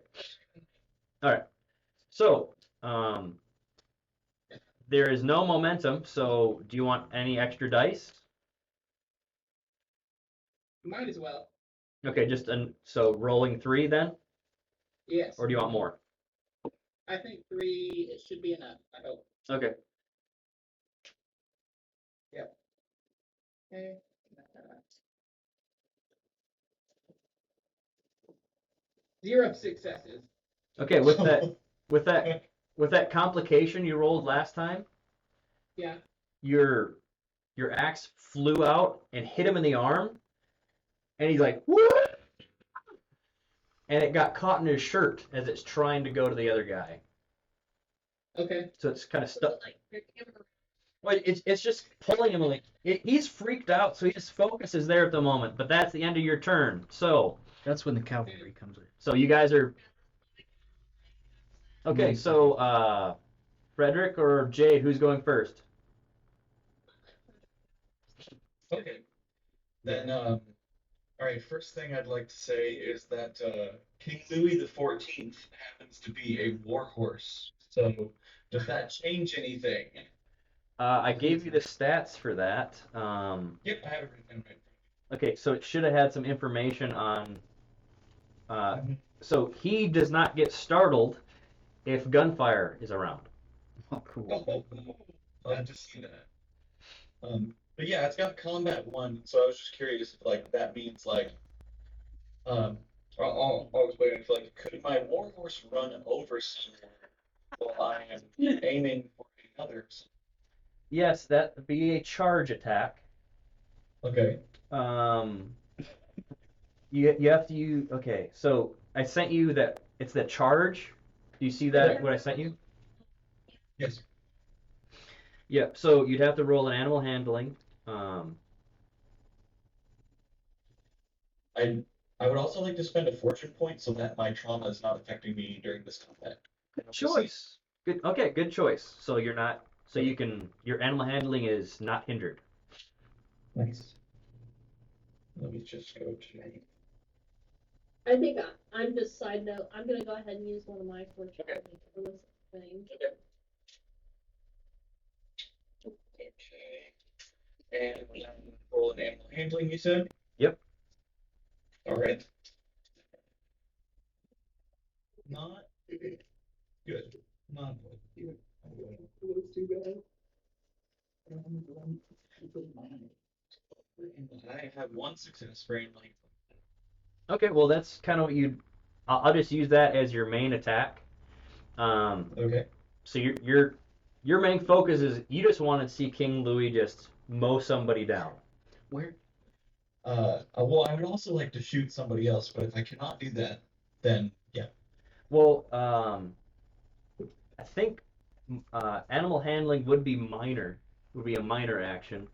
All right. So, there is no momentum, so do you want any extra dice? Might as well. Okay, so rolling 3 then? Yes. Or do you want more? I think 3 it should be enough. I hope. Okay. Yep. Okay. 0 successes. Okay, with that complication you rolled last time, Yeah. your axe flew out and hit him in the arm, and he's like, "What?" And it got caught in his shirt as it's trying to go to the other guy. Okay. So it's kind of stuck. Like, your camera. Well, it's just pulling him. Like he's freaked out, so his focus is there at the moment. But that's the end of your turn. So That's when the cavalry comes in. so you guys are okay. So Frederick or Jade, who's going first? Okay. Then, all right, first thing I'd like to say is that King Louis XIV happens to be a warhorse. So, does that change anything? I gave you the stats for that. Yep, I have it written down. Okay, so it should have had some information on. So he does not get startled if gunfire is around. Oh, cool. Glad to see that. But yeah, it's got combat 1, so I was just curious if like that means like, I was waiting for like, could my warhorse run over someone while I am aiming for another? Yes, that would be a charge attack. Okay. You have to use. Okay, so I sent you that. It's the charge. Do you see that? What I sent you? Yes. Yeah. So you'd have to roll an animal handling. I would also like to spend a fortune point so that my trauma is not affecting me during this combat. Good choice. Good. Okay, good choice. So you're not. So you can. Your animal handling is not hindered. Nice. Let me just go to. I think I'm just side note. I'm gonna go ahead and use one of my fortune for this thing. Okay. And then roll an animal handling, you said? Yep. All right. Not good. Not good. I have 1 success for animal handling. Okay. Well, that's kind of what you. I'll just use that as your main attack. Okay. So your main focus is you just want to see King Louis just mow somebody down. Where? Well, I would also like to shoot somebody else, but if I cannot do that, then yeah. Well, I think animal handling would be minor. Would be a minor action.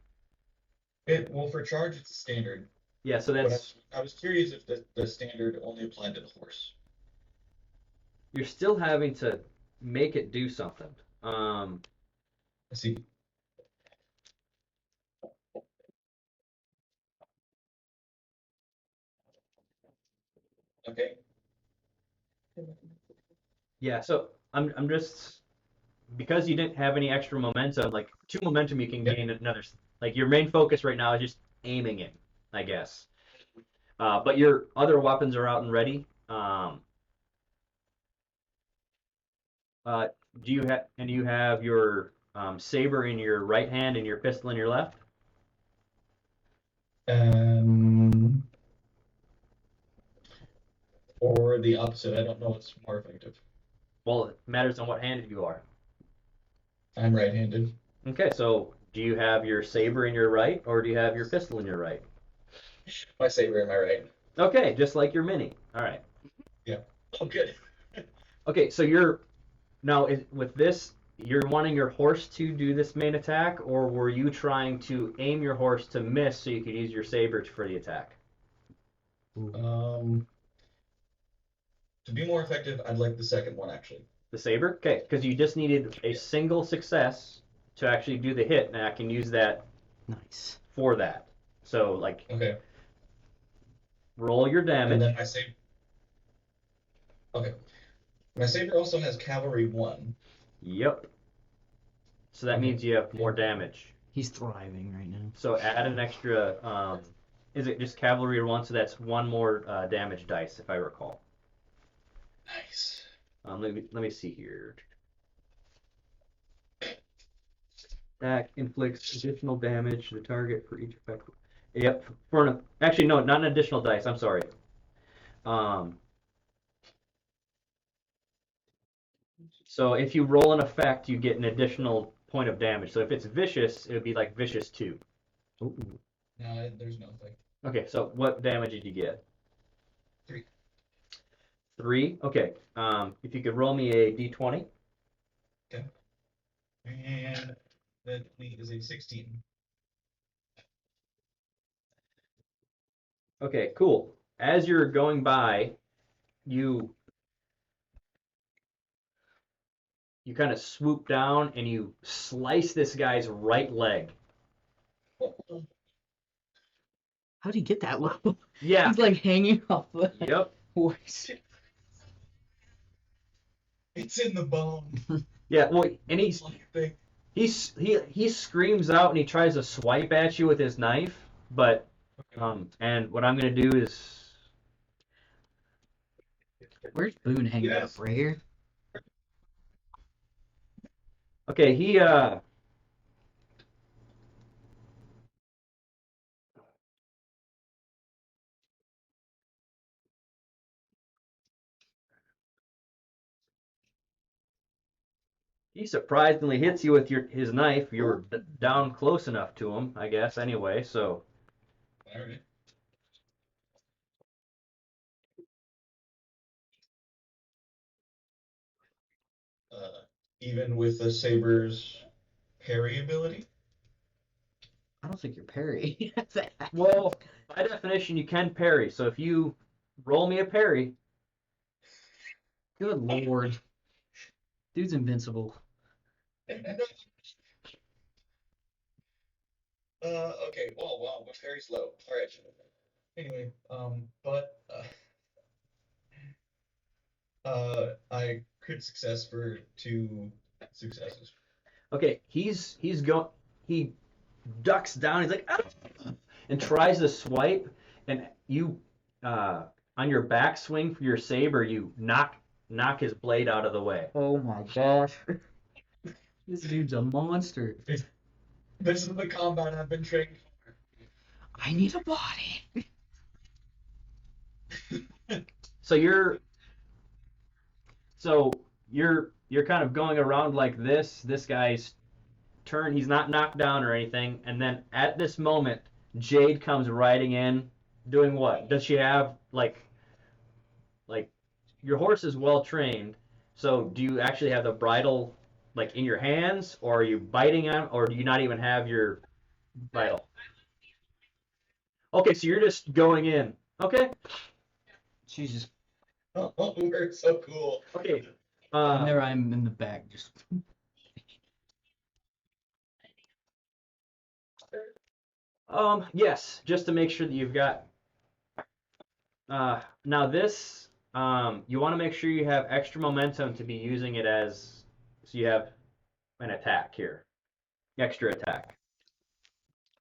Well, for charge, it's a standard. Yeah. So But that's I was curious if the standard only applied to the horse. you're still having to make it do something. I see. Okay. Yeah. So I'm just because you didn't have any extra momentum, like 2 momentum, you can Yep. gain another. Like your main focus right now is just aiming it, I guess. But your other weapons are out and ready. Um, do you have your saber in your right hand and your pistol in your left? Um, or the opposite. I don't know what's more effective. Well, it matters on what handed you are. I'm right-handed. Okay, so do you have your saber in your right or do you have your pistol in your right? My saber in my right. Okay, just like your mini. All right. Oh, good. Okay, so with this, you're wanting your horse to do this main attack, or were you trying to aim your horse to miss so you could use your saber for the attack? To be more effective, I'd like the second one actually. The saber? Okay, because you just needed a single success to actually do the hit, and I can use that Nice. for that. So, like, Okay. roll your And damage. then my saber. Okay. My saber also has cavalry 1. Yep. So that Okay. means you have more damage. He's thriving right now. So add an extra, is it just cavalry 1? So that's one more damage dice, if I recall. Nice. Let me see here. Attack inflicts additional damage to the target for each effect. Yep. Actually, no, not an additional dice. I'm sorry. So if you roll an effect, you get an additional point of damage. So if it's vicious, it would be like vicious 2. Ooh. No, there's no effect. Okay, so what damage did you get? 3. 3? Okay. If you could roll me a d20. Okay. And that is a 16. Okay, cool. As you're going by, you kind of swoop down and you slice this guy's right leg. How'd he get that low? Yeah. He's like hanging off the Yep. horse. It's in the bone. Yeah. Well, and It's like a thing. he screams out and he tries to swipe at you with his knife, but and what I'm gonna do is Where's Boone hanging Yes. up? Right here? okay. He surprisingly hits you with his knife. You were down close enough to him, I guess. Anyway, so All right. Even with the saber's parry ability. I don't think you're Perry. well, by definition, you can parry. So if you roll me a parry, Good lord. Dude's invincible. Okay. Wow. But very slow. All right. Anyway, I crit success for 2 successes. okay, he ducks down. He's like, ah! And tries to swipe, and you on your backswing for your saber, you knock his blade out of the way. Oh my gosh. This dude's a monster. This is the combat I've been trained for. I need a body. So you're kind of going around like this. This guy's turn. He's not knocked down or anything. And then at this moment, Jade comes riding in, doing what? Does she have like your horse is well trained? So do you actually have the bridle like in your hands, or are you biting on, or do you not even have your bridle? Okay, so you're just going in. Okay. She's just. Oh, we're so cool. Okay. And there I am in the back, just. Yes, just to make sure that you've got. Now this, you want to make sure you have extra momentum to be using it as, so you have an attack here, extra attack.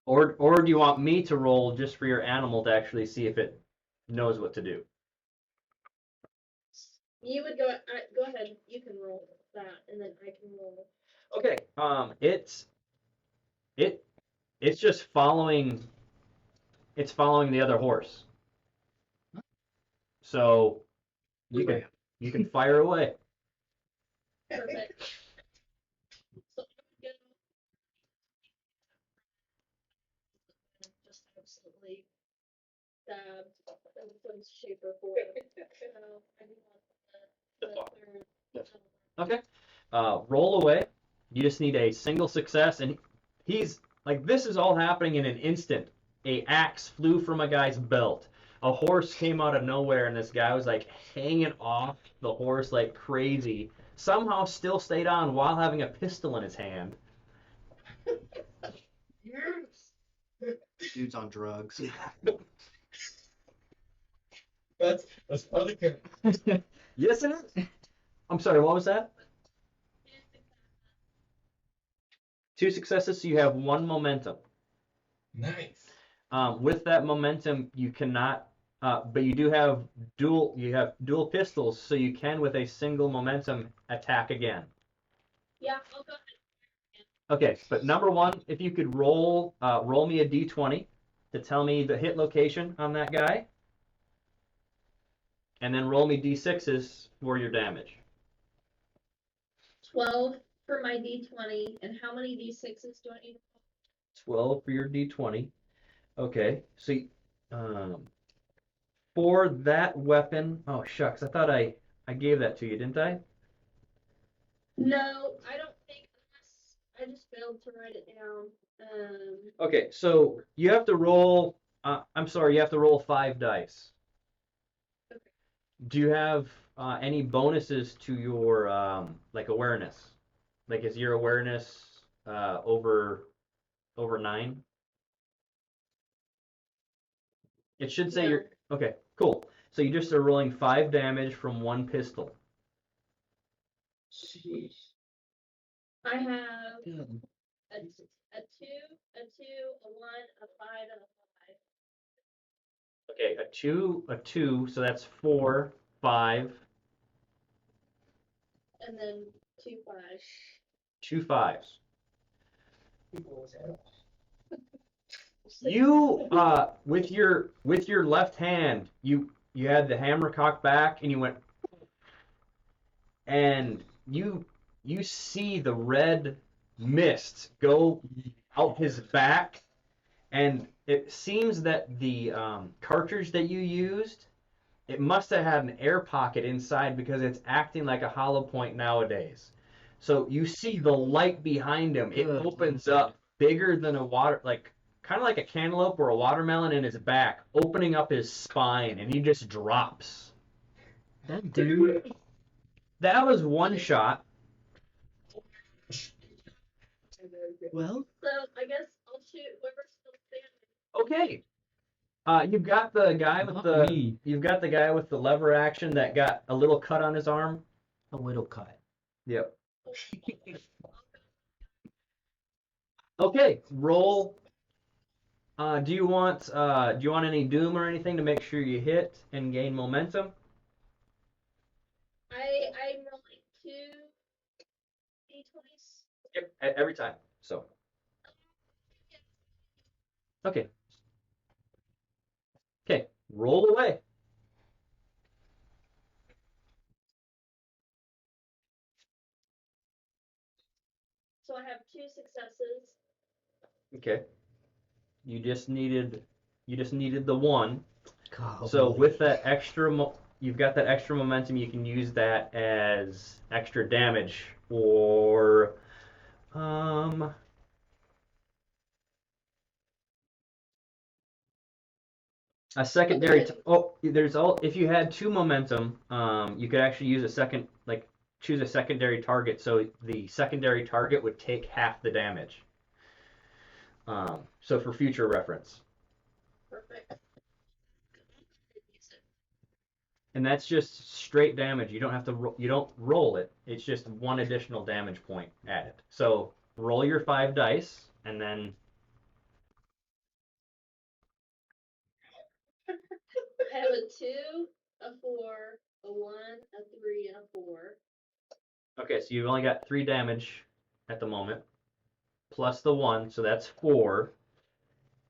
Or do you want me to roll just for your animal to actually see if it knows what to do? You would go. Go ahead. You can roll that, and then I can roll. Okay. It's just following. It's following the other horse. So you can fire away. Perfect. So I would go. Just absolutely stabbed in some shape or form. So I do want the third. Okay. Roll away. You just need a single success, and he's like, this is all happening in an instant. A axe flew from a guy's belt. A horse came out of nowhere, and this guy was like hanging off the horse like crazy. Somehow still stayed on while having a pistol in his hand. Yes. Dude's on drugs. That's other character. Yes, it is. I'm sorry, what was that? 2 successes, so you have 1 momentum. Nice. With that momentum, you cannot, but you do have dual pistols, so you can, with a single momentum, attack again. Yeah, I'll go ahead. Okay, but number 1, if you could roll me a d20 to tell me the hit location on that guy, and then roll me d6s for your damage. 12 for my d20, and how many d6s do I need? 12 for your d20. Okay, so for that weapon, oh shucks, I thought I gave that to you, didn't I? No, I don't think unless I just failed to write it down. Okay, so you have to roll. I'm sorry, you have to roll 5 dice. Okay. Do you have any bonuses to your like awareness? Like, is your awareness over 9? It should say No. you're okay. Cool. So you just are rolling 5 damage from 1 pistol. Jeez. I have Good. a 2, a 1, a 5, and a 5. Okay, a 2, so that's 4, 5, And then 2 5s. 2 5s. People was head off. You with your left hand, you had the hammer cocked back and you went, and you see the red mist go out his back, and it seems that the cartridge that you used, it must have had an air pocket inside because it's acting like a hollow point nowadays. So you see the light behind him. It Good opens lord. up bigger than a water, like kind of like a cantaloupe or a watermelon in his back, opening up his spine, and he just drops. That dude. That was 1 shot. Well, So I guess I'll shoot whoever's still standing. Okay. You've got the guy with not me. you've got the guy with the lever action that got a little cut on his arm. A little cut. Yep. Okay, roll. Do you want any doom or anything to make sure you hit and gain momentum? I'm rolling 2 d20s. Yep, every time. So. Okay. Okay, roll away. So I have 2 successes. Okay. You just needed the 1. God. So with that extra you've got that extra momentum, you can use that as extra damage or a secondary if you had 2 momentum, you could actually use a second, like choose a secondary target, so the secondary target would take half the damage. So for future reference. Perfect. And that's just straight damage. You don't have to you don't roll it. It's just 1 additional damage point added. So roll your 5 dice, and then I have a 2, a 4, a 1, a 3, and a 4. Okay, so you've only got 3 damage at the moment, plus the 1, so that's 4.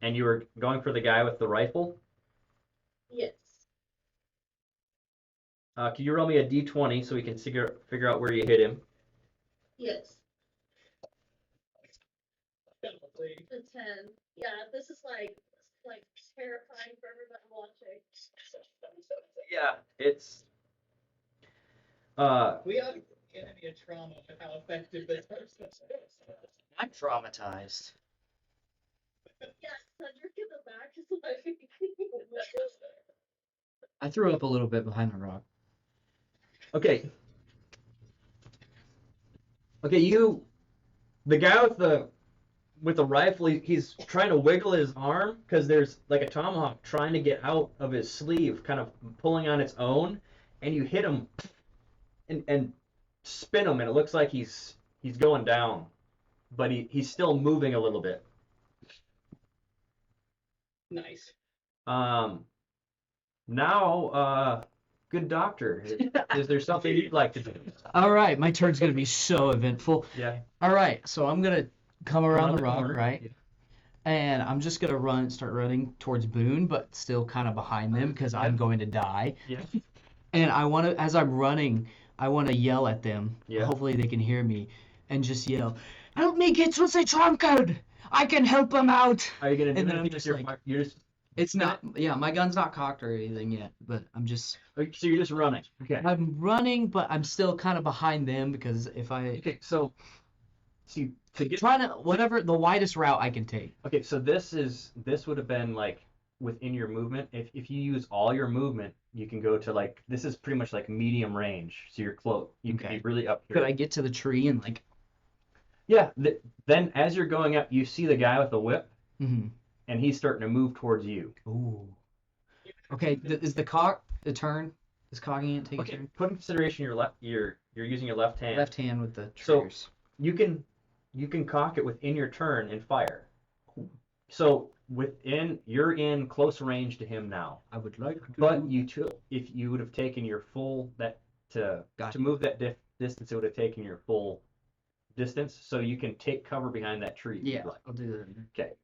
And you were going for the guy with the rifle. Yes. Can you roll me a d20 so we can figure out where you hit him? Yes. Definitely. A 10. Yeah, this is like terrifying for everybody watching. Yeah, it's We have enemy of trauma with how effective this person is. I'm traumatized. Yeah, Cedric in the back is like. I threw up a little bit behind the rock. okay. Okay, the guy with the rifle, he's trying to wiggle his arm because there's like a tomahawk trying to get out of his sleeve, kind of pulling on its own, and you hit him and spin him, and it looks like he's going down, but he's still moving a little bit. Nice. Now, good doctor, is there something you'd like to do? All right, my turn's gonna be so eventful. Yeah. All right, so I'm gonna come around the rock, corner. right? Yeah. And I'm just gonna start running towards Boone, but still kind of behind them because I'm going to die. Yeah. And as I'm running, I want to yell at them. Yeah. Hopefully they can hear me, and just yell, "Help me get to the drunkard! I can help him out!" Are you gonna do And then I'm anything just with your like- you're just It's not, yeah, my gun's not cocked or anything yet, but so you're just running. Okay. I'm running, but I'm still kind of behind them because if I Okay, so see to get trying to whatever the widest route I can take. okay, so this would have been like within your movement. If you use all your movement, you can go to like this is pretty much like medium range. So you're close. You can Okay. be really up here. Could I get to the tree and like? Yeah. Then as you're going up, you see the guy with the whip, Mm-hmm. and he's starting to move towards you. Ooh. Okay. Is the cock the turn? Is cocking it take a Okay. turn? Put in consideration your left. You're using your left hand. Left hand with the So- triggers. You can cock it within your turn and fire. So you're in close range to him now. I would like to. But if you would have taken your full to Gotcha. move that distance, it would have taken your full distance. So you can take cover behind that tree. if you'd Yeah, like. I'll do that. Okay.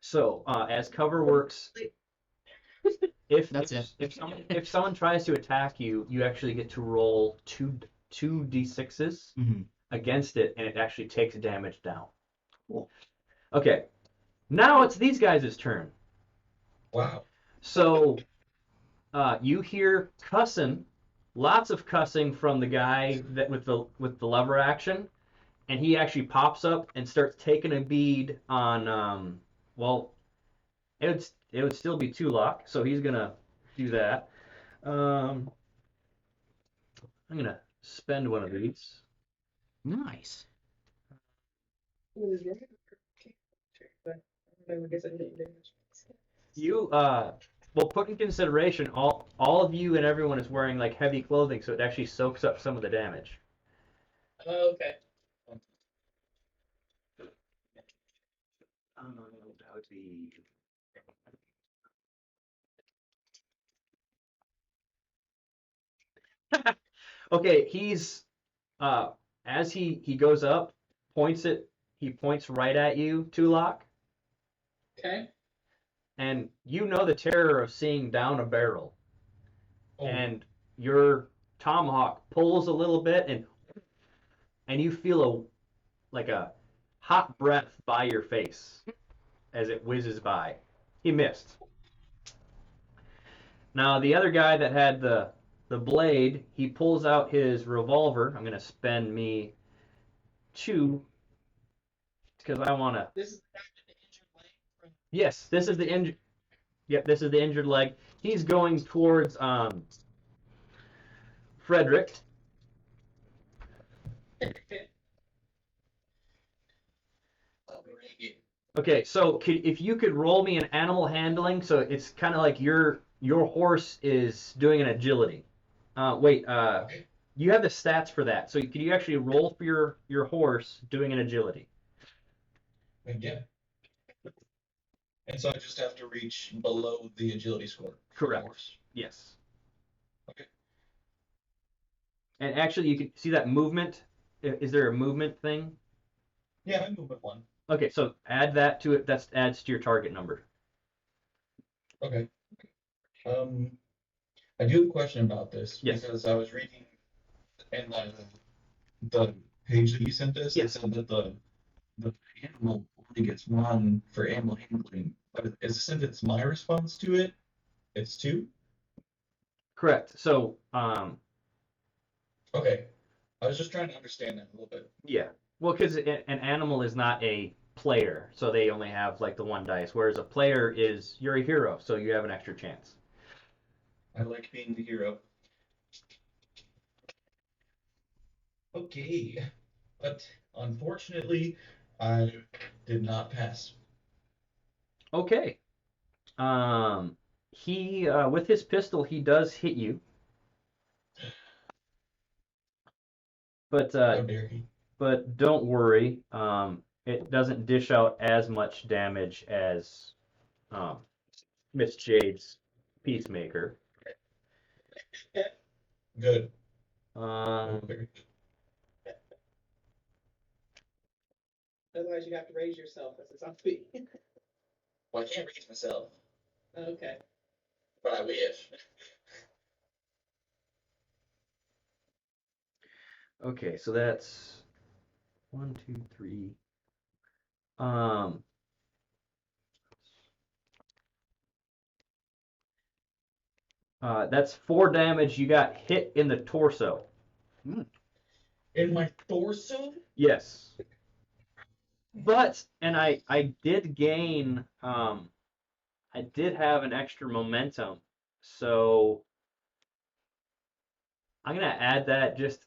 So as cover works, if That's if, it. if someone tries to attack you, you actually get to roll two d6s Mm-hmm. against it, and it actually takes damage down. Cool. Okay. Now it's these guys' turn. Wow. So you hear cussing, lots of cussing from the guy that with the lever action, and he actually pops up and starts taking a bead on well, it would still be Tulok, so he's gonna do that. I'm gonna spend one of these. Nice. You well, put in consideration all of you and everyone is wearing like heavy clothing, so it actually soaks up some of the damage. Oh, okay. That would be. Okay, he's as he goes up, he points right at you, Tulok, Okay. and you know the terror of seeing down a barrel. Oh, And your tomahawk pulls a little bit, and you feel like a hot breath by your face as it whizzes by. He missed. Now the other guy that had the blade, he pulls out his revolver. I'm gonna spend me 2 because I want to. This is the guy with the injured leg from. Yes, this is the injured. Yep, this is the injured leg. He's going towards Frederick. Okay, so if you could roll me an animal handling, so it's kind of like your horse is doing an agility. Wait, you have the stats for that. So could you actually roll for your horse doing an agility? yeah. And so I just have to reach below the agility score. for the Correct. horse. Yes. And actually, you can see that movement. Is there a movement thing? Yeah, I move with one. Okay, so add that to it. That adds to your target number. Okay. I do have a question about this Yes. because I was reading in the page that you sent us. It Yes. said that the animal only gets one for animal handling. But is since it's my response to it, it's two? Correct. So, Okay. I was just trying to understand that a little bit. yeah. Well, because an animal is not a player, so they only have like the one dice, whereas a player is you're a hero, so you have an extra chance. I like being the hero. Okay. But unfortunately, I did not pass. Okay. He with his pistol, he does hit you, but How dare he? but don't worry. It doesn't dish out as much damage as um, Miss Jade's Peacemaker. Good. Um, Very good. Otherwise, you have to raise yourself as a zombie. Well, I can't raise myself, Okay. but I wish. okay, so that's 1, 2, 3. Um, that's 4 damage. You got hit in the torso. In my torso? Yes. But and I did gain I did have an extra momentum, so I'm gonna add that. Just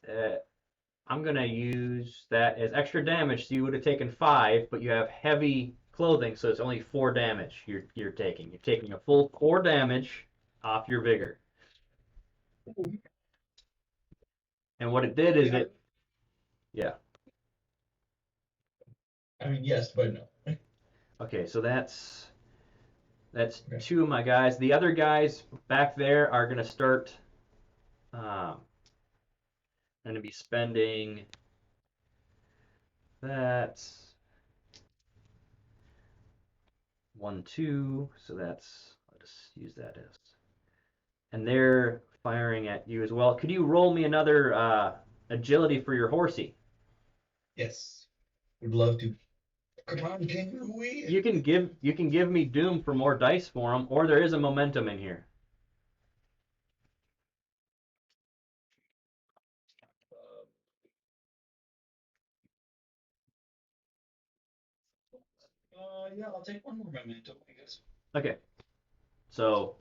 I'm gonna use that as extra damage. So you would have taken 5, but you have heavy clothing, so it's only 4 damage you're taking. You're taking a full 4 damage off your vigor. And what it did is it, yeah. I mean, yes, but no. Okay, so that's Okay. 2 of my guys. The other guys back there are gonna start. Going to be spending that 1, 2. So that's I'll just use that as. And they're firing at you as well. Could you roll me another agility for your horsey? Yes. Would love to. Come on, kangaroo. You can give me doom for more dice for them, or there is a momentum in here. Yeah, I'll take one more memento, I guess. Okay. So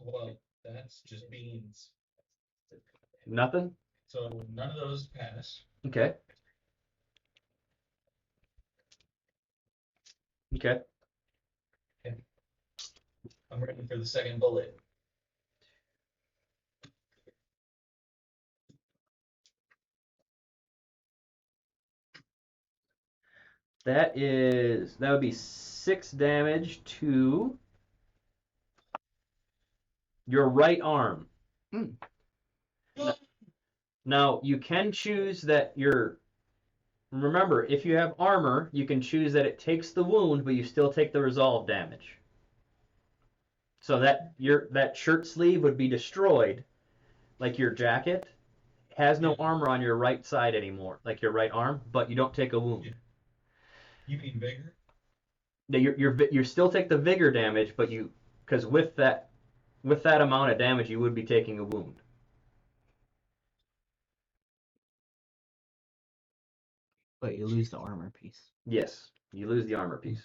Well, that's just beans. nothing. So none of those pass. Okay. Okay. I'm ready for the second bullet. That would be 6 damage to your right arm. Now, you can choose that remember, if you have armor, you can choose that it takes the wound, but you still take the resolve damage. So that shirt sleeve would be destroyed, like your jacket has no armor on your right side anymore, like your right arm, but you don't take a wound. Yeah. You mean vigor? Now, you still take the vigor damage, but because with that amount of damage, you would be taking a wound. But you lose the armor piece. Yes, you lose the armor piece.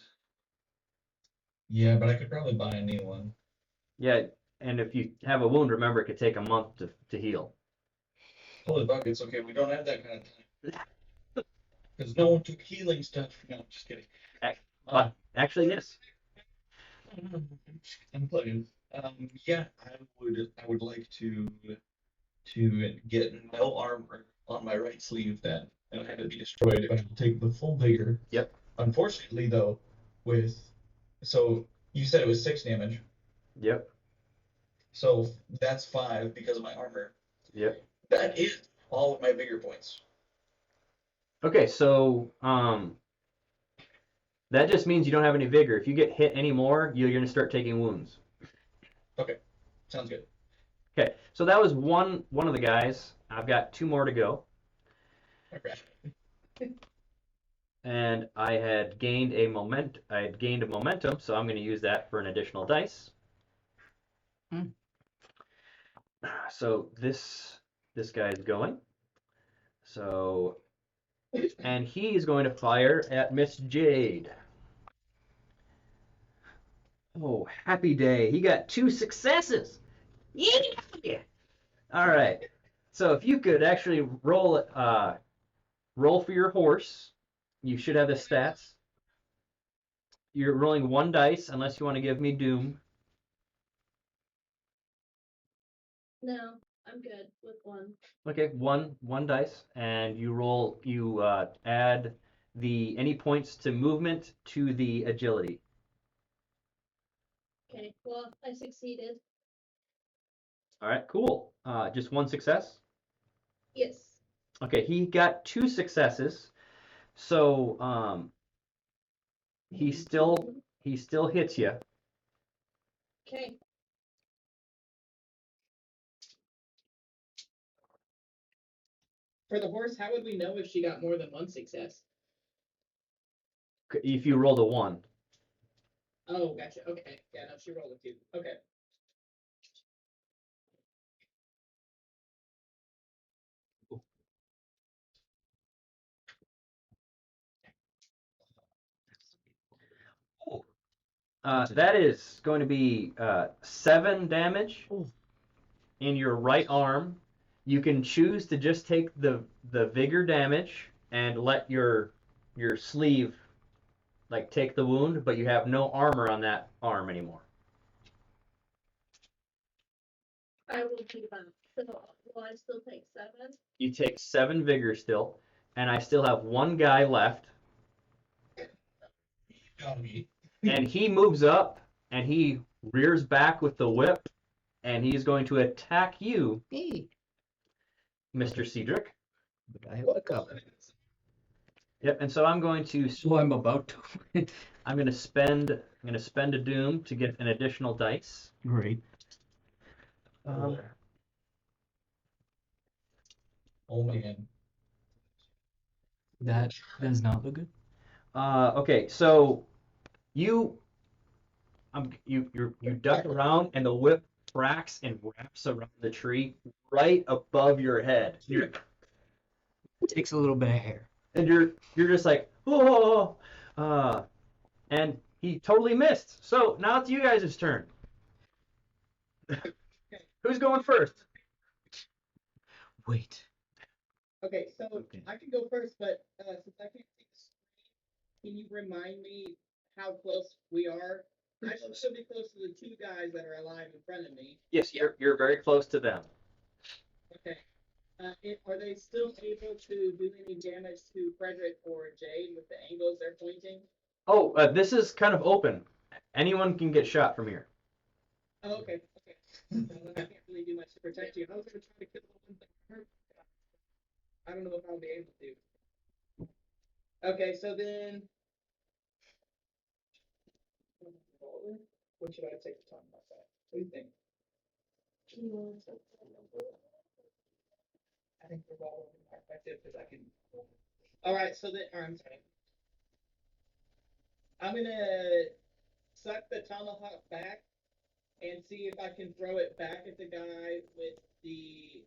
Yeah, but I could probably buy a new one. Yeah, and if you have a wound, remember it could take a month to heal. Holy buckets, okay, we don't have that kind of time. Because no one took healing stuff. No, just kidding. But actually, yes. I'm playing. Yeah, I would like to get no armor on my right sleeve then, and have it be destroyed if I take the full vigor. Yep. Unfortunately, though, so you said it was 6 damage. Yep. So that's 5 because of my armor. Yep. That is all of my vigor points. Okay, so that just means you don't have any vigor. If you get hit anymore, you're gonna start taking wounds. Okay, sounds good. Okay, so that was one of the guys. I've got 2 more to go, Okay. and I had gained a momentum, so I'm gonna use that for an additional dice. Hmm. So this guy is going. So, and he's going to fire at Miss Jade. Oh, happy day. He got 2 successes. Yeah. All right. So if you could actually roll for your horse, you should have the stats. You're rolling 1 dice unless you want to give me Doom. No, I'm good with one. Okay, one dice, and you add any points to movement to the agility. Okay, well, I succeeded. All right, cool. Just 1 success. Yes. Okay, he got 2 successes, so he still hits you. Okay. For the horse, how would we know if she got more than 1 success? If you rolled a 1. Oh, gotcha. Okay. Yeah, no, she rolled a 2. Okay. That is going to be 7 damage in your right arm. You can choose to just take the vigor damage and let your sleeve like take the wound, but you have no armor on that arm anymore. I will do that. So will I still take 7? You take 7 vigor still, and I still have 1 guy left, Got me. and he moves up and he rears back with the whip, and he's going to attack you, Hey, Mr. Cedric. the guy with the cup. Yep, and so I'm going to So I'm about to. I'm going to spend a doom to get an additional dice. Great. Oh man. That does not look good. Okay, so you you duck around and the whip cracks and wraps around the tree right above your head. Takes a little bit of hair. And you're just like, oh, and he totally missed. So now it's you guys' turn. Who's going first? Wait. Okay, so Okay. I can go first, but since I can't see the screen, can you remind me how close we are? I should still be close to the 2 guys that are alive in front of me. Yes, you're very close to them. Okay. Are they still able to do any damage to Frederick or Jade with the angles they're pointing? Oh, this is kind of open. Anyone can get shot from here. Oh, okay. Okay. Well, I can't really do much to protect you. I was gonna try to kill the ones that hurt. I don't know if I'll be able to. Okay, so then. What should I take the time about that? What do you think? I think we're all effective because I can. All right, so then, or I'm sorry. I'm gonna suck the tomahawk back and see if I can throw it back at the guy with the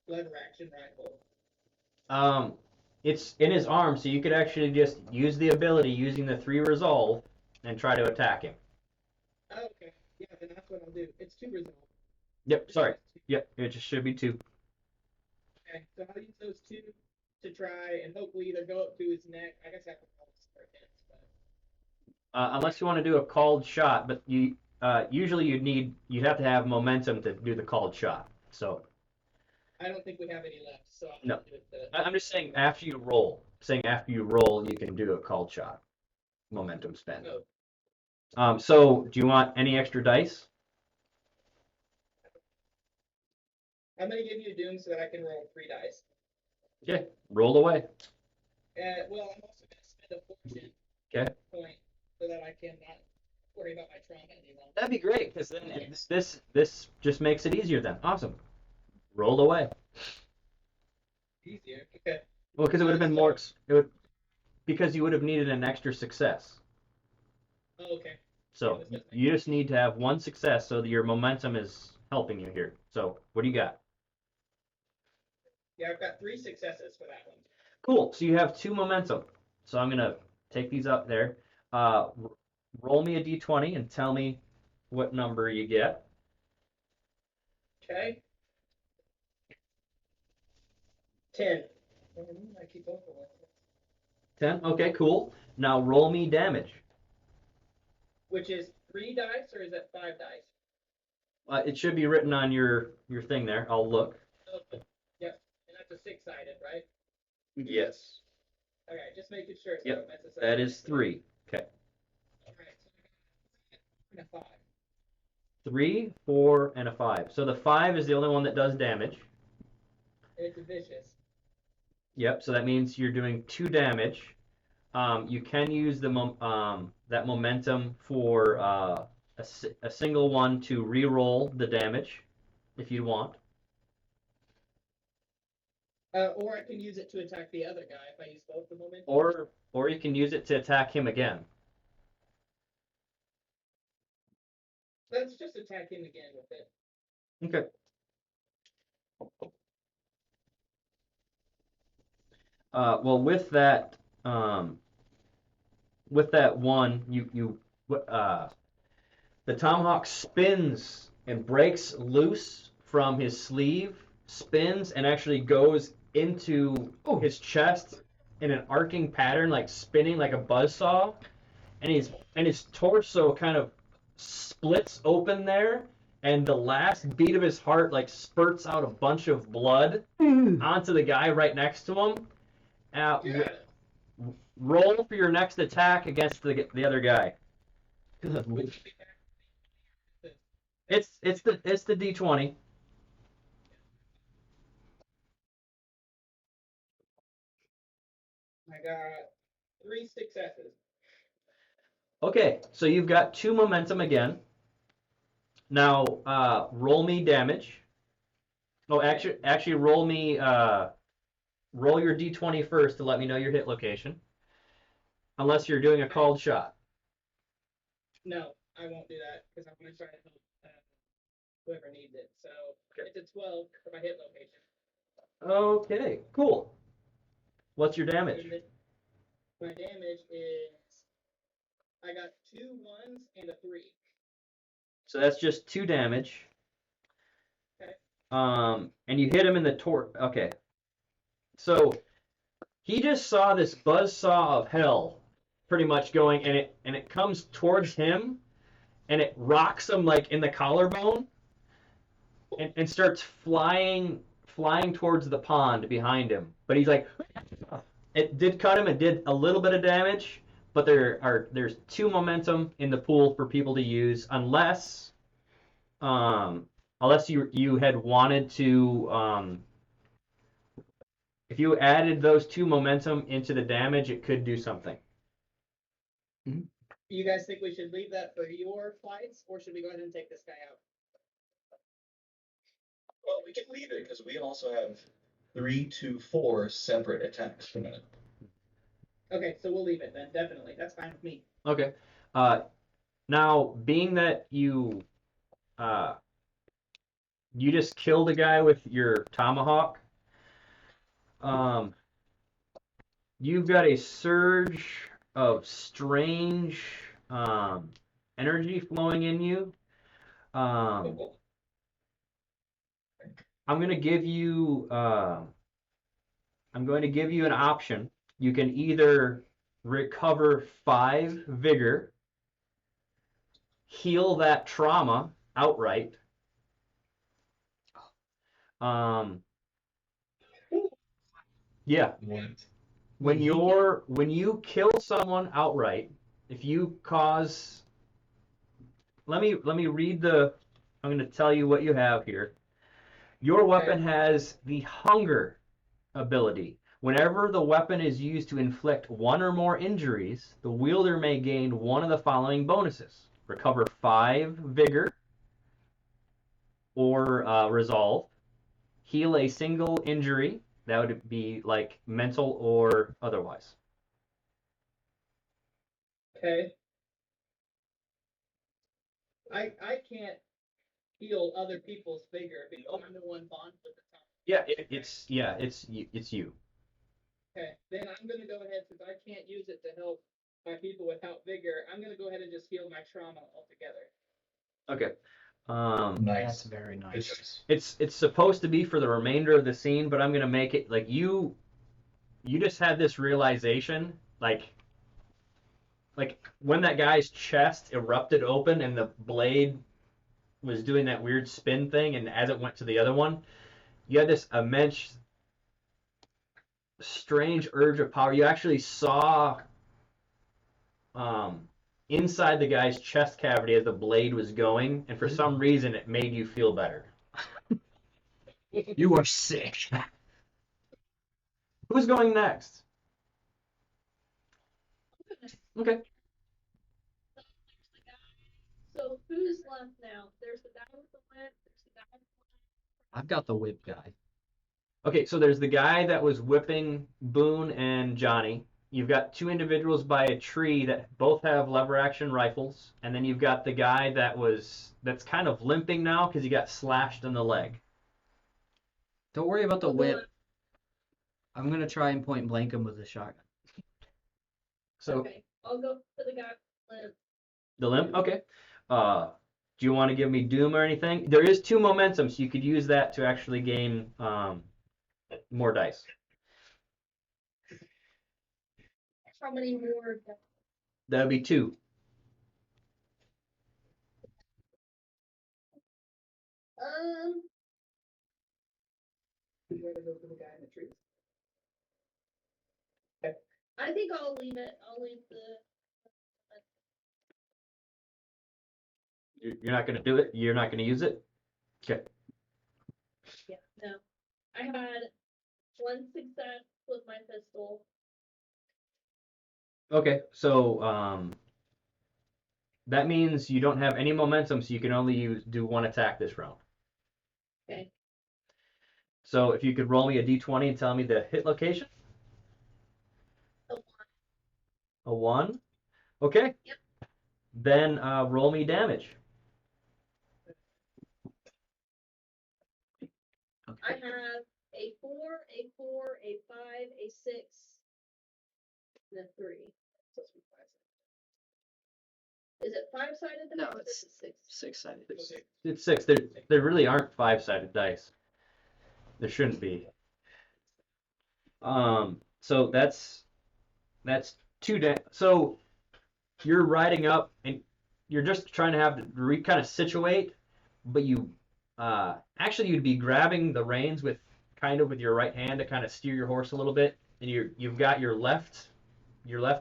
lever action rifle. It's in his arm, so you could actually just use the ability using the 3 resolve and try to attack him. Oh, okay, yeah, then that's what I'll do. It's 2 resolve. Yep, sorry. Yep, it just should be 2. Okay, so I'll use those 2 to try and hopefully either go up to his neck. I guess I have to roll start hits, but Unless you want to do a called shot, but you usually you'd have to have momentum to do the called shot. So I don't think we have any left, so I'll No. do it. I'm just saying after you roll. Saying after you roll, you can do a called shot. Momentum spend. Oh, So do you want any extra dice? I'm gonna give you a doom so that I can roll 3 dice. Okay, roll away. Well, I'm also gonna spend a fortune Okay. point so that I can not worry about my trauma any longer. That'd be great, because then this just makes it easier then. Awesome. Roll away. Easier. Okay. Well, because it would have been more. Because you would have needed an extra success. Oh, okay. So you just need to have one success so that your momentum is helping you here. So what do you got? Yeah, I've got 3 successes for that one. Cool. So you have 2 momentum. So I'm gonna take these up there. Roll me a d20 and tell me what number you get. Okay. 10. I keep going for 10. Okay, cool. Now roll me damage. Which is 3 dice or is it 5 dice? It should be written on your thing there. I'll look. Okay. Yep. And that's a 6-sided, right? Yes. Okay, just making sure. So Yep. that's a That is 3. Okay. Alright, so I got a 5. 3, 4, and a 5. So the 5 is the only one that does damage. It's a vicious. Yep. So that means you're doing 2 damage. You can use the that momentum for a single one to re-roll the damage, if you want. Or I can use it to attack the other guy if I use both the momentum. Or you can use it to attack him again. Let's just attack him again with it. Okay. Well, with that one, the tomahawk spins and breaks loose from his sleeve, spins and actually goes into his chest in an arcing pattern, like spinning like a buzzsaw, and his torso kind of splits open there, and the last beat of his heart like spurts out a bunch of blood onto the guy right next to him. Roll for your next attack against the other guy. It's the D20. I got 3 successes. Okay, so you've got 2 momentum again. Now roll me damage. Oh, actually roll me roll your D20 first to let me know your hit location. Unless you're doing a called shot. No, I won't do that because I'm going to try to help whoever needs it. So it's a 12 for my hit location. Okay, cool. What's your damage? My damage is I got 2 1s and a 3. So that's just 2 damage. Okay. And you hit him in the Okay. So he just saw this buzzsaw of hell pretty much going, and it comes towards him, and it rocks him like in the collarbone, and starts flying towards the pond behind him. But he's like, it did cut him. It did a little bit of damage, but there's 2 momentum in the pool for people to use, unless you had wanted to. If you added those 2 momentum into the damage, it could do something. You guys think we should leave that for your fights, or should we go ahead and take this guy out? Well, we can leave it because we also have 3 to 4 separate attacks per minute. Okay, so we'll leave it then. Definitely, that's fine with me. Okay. Now, being that you just killed a guy with your tomahawk, you've got a surge of strange energy flowing in you. I'm going to give you an option. You can either recover 5 vigor, heal that trauma outright. Yeah. When you kill someone outright, if you cause let me read the. I'm going to tell you what you have here. Your weapon has the hunger ability. Whenever the weapon is used to inflict one or more injuries, the wielder may gain one of the following bonuses: recover 5 vigor or resolve, heal a single injury. That would be like mental or otherwise. Okay. I can't heal other people's vigor because I'm the one bonded with the top. Yeah, it's you. Okay, then I'm gonna go ahead, since I can't use it to help my people without vigor, I'm gonna go ahead and just heal my trauma altogether. Okay. That's Nice. very nice. It's supposed to be for the remainder of the scene, but I'm gonna make it like you just had this realization, like when that guy's chest erupted open and the blade was doing that weird spin thing, and as it went to the other one, you had this immense, strange urge of power. You actually saw inside the guy's chest cavity as the blade was going, and for some reason it made you feel better. You are sick. Who's going next? Okay. So who's left now? There's the guy with the whip. There's the guy with the I've got the whip guy. Okay, so there's the guy that was whipping Boone and Johnny. You've got 2 individuals by a tree that both have lever action rifles, and then you've got the guy that's kind of limping now because he got slashed in the leg. Don't worry about the I'll go whip. with- I'm gonna try and point blank him with a shotgun. So Okay, I'll go for the guy with the the limp, okay. Do you want to give me Doom or anything? There is 2 momentum, so you could use that to actually gain more dice. How many more? That would be 2. You gotta go for the guy in the tree. I think I'll leave it. I'll leave the. You're not going to do it? You're not going to use it? Okay. Yeah, no. I had 1 success with my pistol. Okay, so that means you don't have any momentum, so you can only do 1 attack this round. Okay. So if you could roll me a d20 and tell me the hit location. A 1. A 1? Okay. Yep. Then roll me damage. I have a 4, a 4, a 5, a 6, and a 3. Is it 5-sided? No, dice or it's is it 6? 6-sided. It's 6. There really aren't 5-sided dice. There shouldn't be. So that's 2 so you're riding up and you're just trying to have to kind of situate, but you actually you'd be grabbing the reins with your right hand to kind of steer your horse a little bit, and you've got your left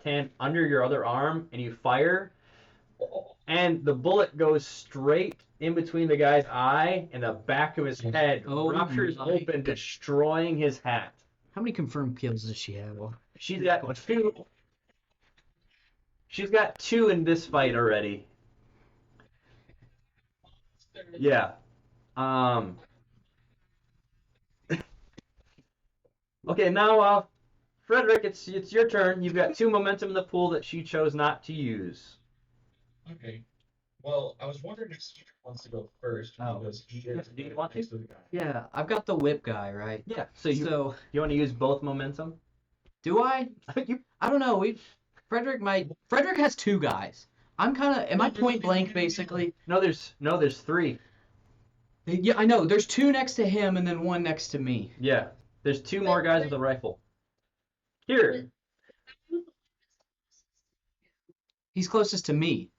hand under your other arm, and you fire, and the bullet goes straight in between the guy's eye and the back of his head, Oh ruptures my open, goodness. destroying his hat. How many confirmed kills does she have? She's got 2. She's got 2 in this fight already. Yeah. Okay, now Frederick, it's your turn. You've got 2 momentum in the pool that she chose not to use. Okay. Well, I was wondering if Cedric wants to go first Oh. because he Yeah, is do you want to? next to the guy. Yeah, I've got the whip guy, right? Yeah. So you want to use both momentum? Do I? You I don't know. Frederick has 2 guys. Am I point blank basically? No, there's 3. Yeah, I know. There's 2 next to him and then 1 next to me. Yeah. There's 2 more guys with a rifle. Here. He's closest to me.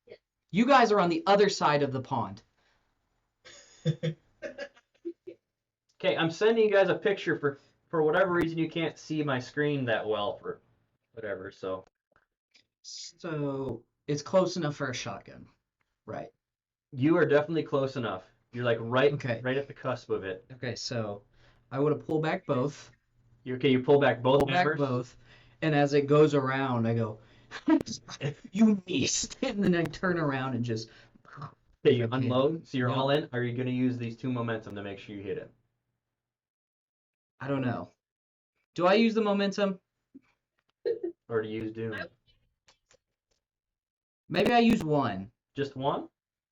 Yeah. You guys are on the other side of the pond. Okay, I'm sending you guys a picture for whatever reason you can't see my screen that well for whatever, so So it's close enough for a shotgun. Right. You are definitely close enough. You're like right Okay. right at the cusp of it. Okay, so I would have pulled back both. You pull back both Pull back hammers. both. And as it goes around, I go, you missed. And then I turn around and just. Okay, you Okay. unload, so you're Yep. all in. Are you going to use these 2 momentum to make sure you hit it? I don't know. Do I use the momentum? Or to use Doom? Maybe I use one. Just one?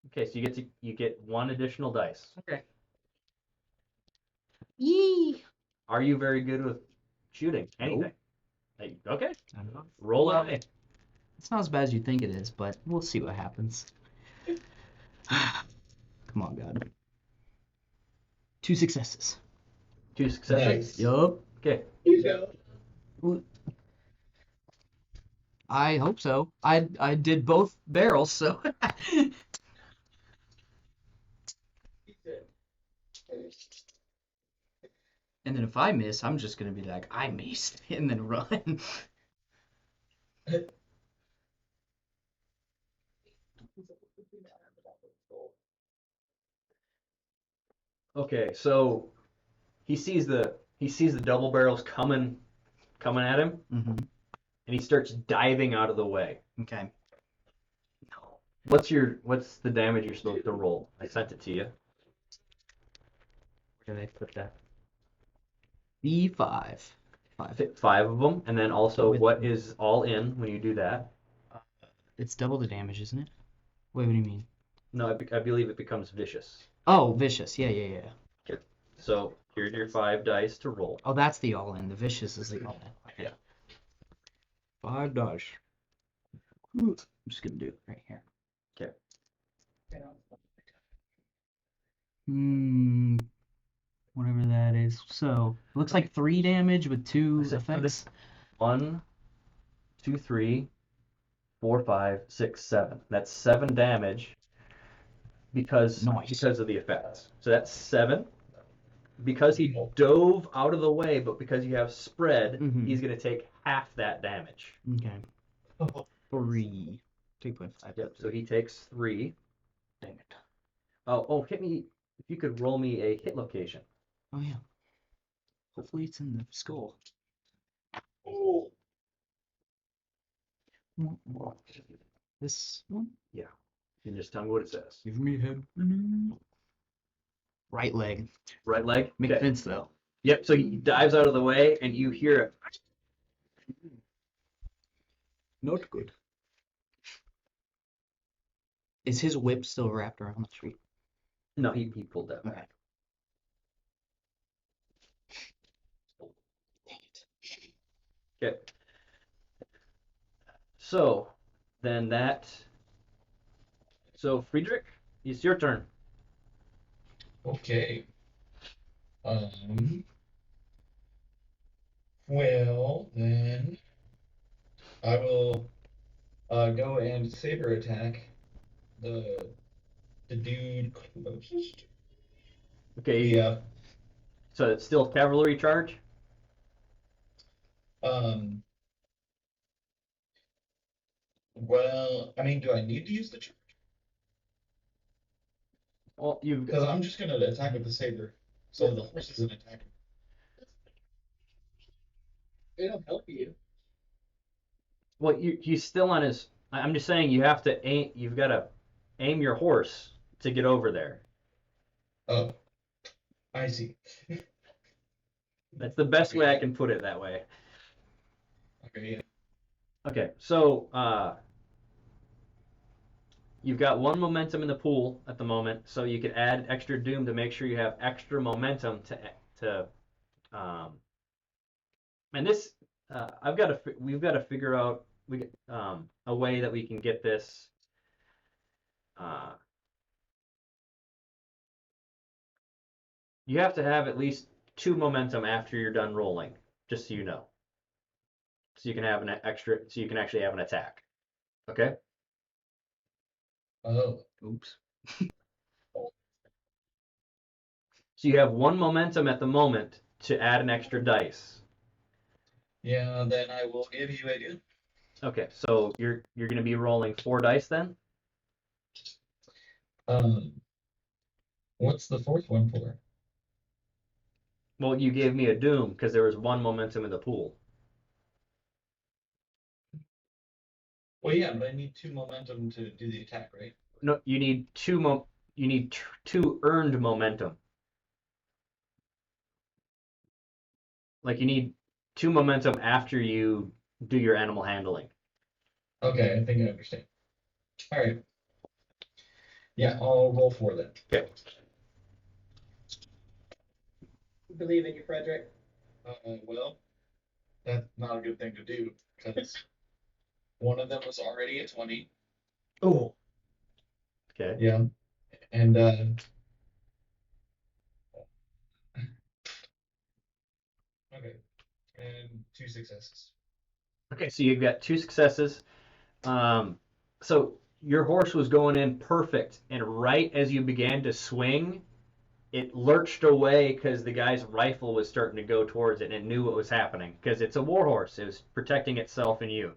Okay, so you get 1 additional dice. Okay. Yee. Are you very good with shooting? Anything? Nope. Like, okay, I don't know. roll Well, away. It's not as bad as you think it is, but we'll see what happens. Come on, God. 2 successes. 2 successes. Nice. Yup. Okay. You go. I hope so. I did both barrels, so. And then if I miss, I'm just gonna be like, I missed, and then run. Okay, so he sees the double barrels coming at him, Mm-hmm. and he starts diving out of the way. Okay. What's the damage you're supposed to roll? I sent it to you. Where did I put that? B5. 5. 5 of them, and then also With- what is all in when you do that? It's double the damage, isn't it? Wait, what do you mean? No, I believe it becomes vicious. Oh, vicious. Yeah. So here's your 5 dice to roll. Oh, that's the all-in. The vicious is the all-in. Okay. Yeah. 5 dice. I'm just gonna do it right here. Okay. Whatever that is. So it looks like 3 damage with 2 So effects. 1, 2, 3, 4, 5, 6, 7. That's 7 damage because Nice. of the effects. So that's 7. Because he dove out of the way, but because you have spread, Mhm. he's gonna take half that damage. Okay. 3. 3.5. Yep. So he takes 3. Dang it. Oh, hit me if you could roll me a hit location. Oh yeah. Hopefully it's in the skull. This one? You can just tell me what it says. Give me head. Right leg. Right leg. Makes Okay. sense though. Yep. So he dives out of the way, and you hear it. Not good. Is his whip still wrapped around the tree? No, he pulled that back. Dang it. Okay. So then So Friedrich, it's your turn. Okay. Well, then I will go and saber attack the dude closest. Okay. Yeah. So it's still cavalry charge. Well, I mean, do I need to use the charge? Well, Because I'm just gonna attack with the saber, so the horse isn't attacking. It'll help you. he's still on his. I'm just saying you have to aim. You've got to aim your horse to get over there. Oh, I see. That's the best way I can put it that way. Okay, yeah. Okay, so you've got 1 momentum in the pool at the moment, so you can add extra doom to make sure you have extra momentum to and this we've got to figure out a way that we can get this you have to have at least 2 momentum after you're done rolling, just so you know. So you can have so you can actually have an attack. Okay? Oh, Oops. So you have 1 momentum at the moment to add an extra dice. yeah. Then I will give you a do. Okay, so you're going to be rolling 4 dice then? What's the fourth one for? Well, you gave me a doom because there was one momentum in the pool. Well, yeah, but I need 2 momentum to do the attack, right? No, you need two earned momentum. Like you need 2 momentum after you do your animal handling. Okay, I think I understand. All right. Yeah, I'll roll 4 then. Okay. Believe in you, Frederick. Well, that's not a good thing to do because one of them was already a 20. Oh. Okay. Yeah, and okay, and 2 successes. Okay, so you've got 2 successes. So your horse was going in perfect, and right as you began to swing, it lurched away because the guy's rifle was starting to go towards it, and it knew what was happening because it's a war horse. It was protecting itself and you.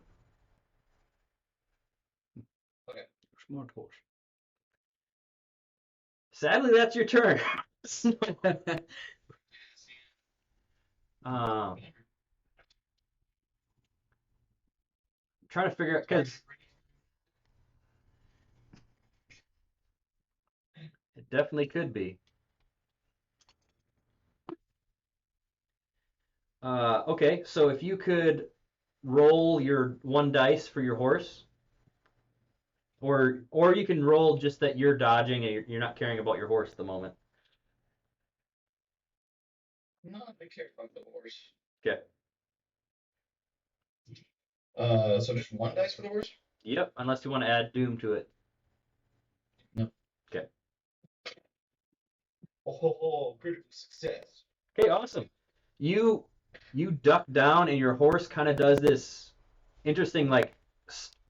Smart horse. Sadly, that's your turn. um, trying to figure out because it definitely could be. Okay, so if you could roll your 1 dice for your horse, or you can roll just that you're dodging and you're not caring about your horse at the moment. No, I care about the horse. Okay. So just 1 dice for the horse? Yep, unless you want to add doom to it. No. Okay. Oh, critical success. Okay, awesome. You duck down and your horse kind of does this interesting like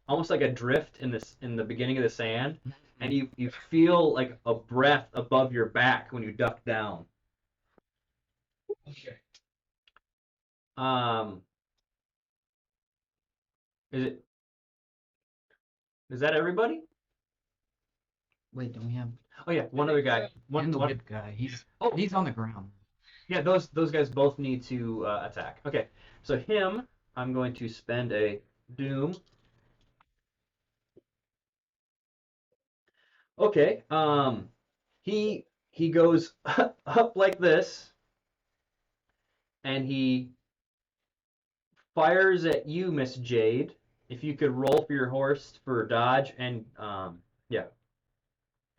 almost like a drift in the beginning of the sand, and you feel like a breath above your back when you duck down. Okay. Um, is that everybody? Wait, don't we have? Oh yeah, one other guy. And the One. whip guy. He's Oh, he's on the ground. yeah, those guys both need to attack. Okay, so him, I'm going to spend a doom. Okay, he goes up like this, and he fires at you, Miss Jade. If you could roll for your horse for dodge and yeah,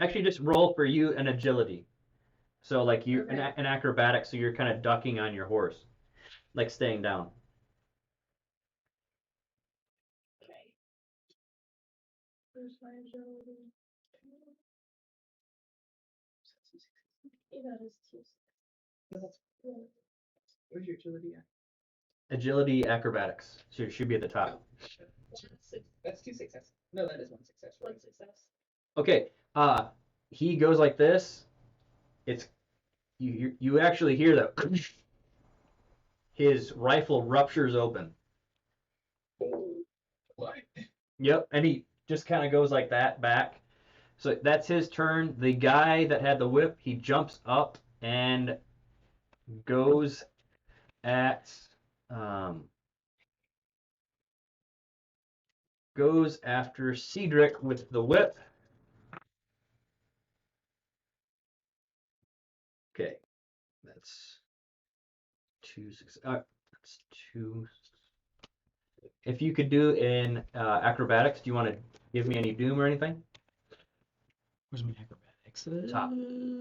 actually just roll for you an agility. So like you Okay. an acrobatics, so you're kind of ducking on your horse, like staying down. Okay. Where's my agility? That is two. Yeah. Where's your agility at? Agility acrobatics. So it should be at the top. That's 2 successes. No, that is 1 success. Right? One success. Okay. He goes like this. It's you actually hear that his rifle ruptures open. What? Yep, and he just kind of goes like that back. So that's his turn. The guy that had the whip, he jumps up and goes at goes after Cedric with the whip. Okay, that's 2 6. That's 2. If you could do in acrobatics, do you want to give me any doom or anything? Where's my acrobatics? Top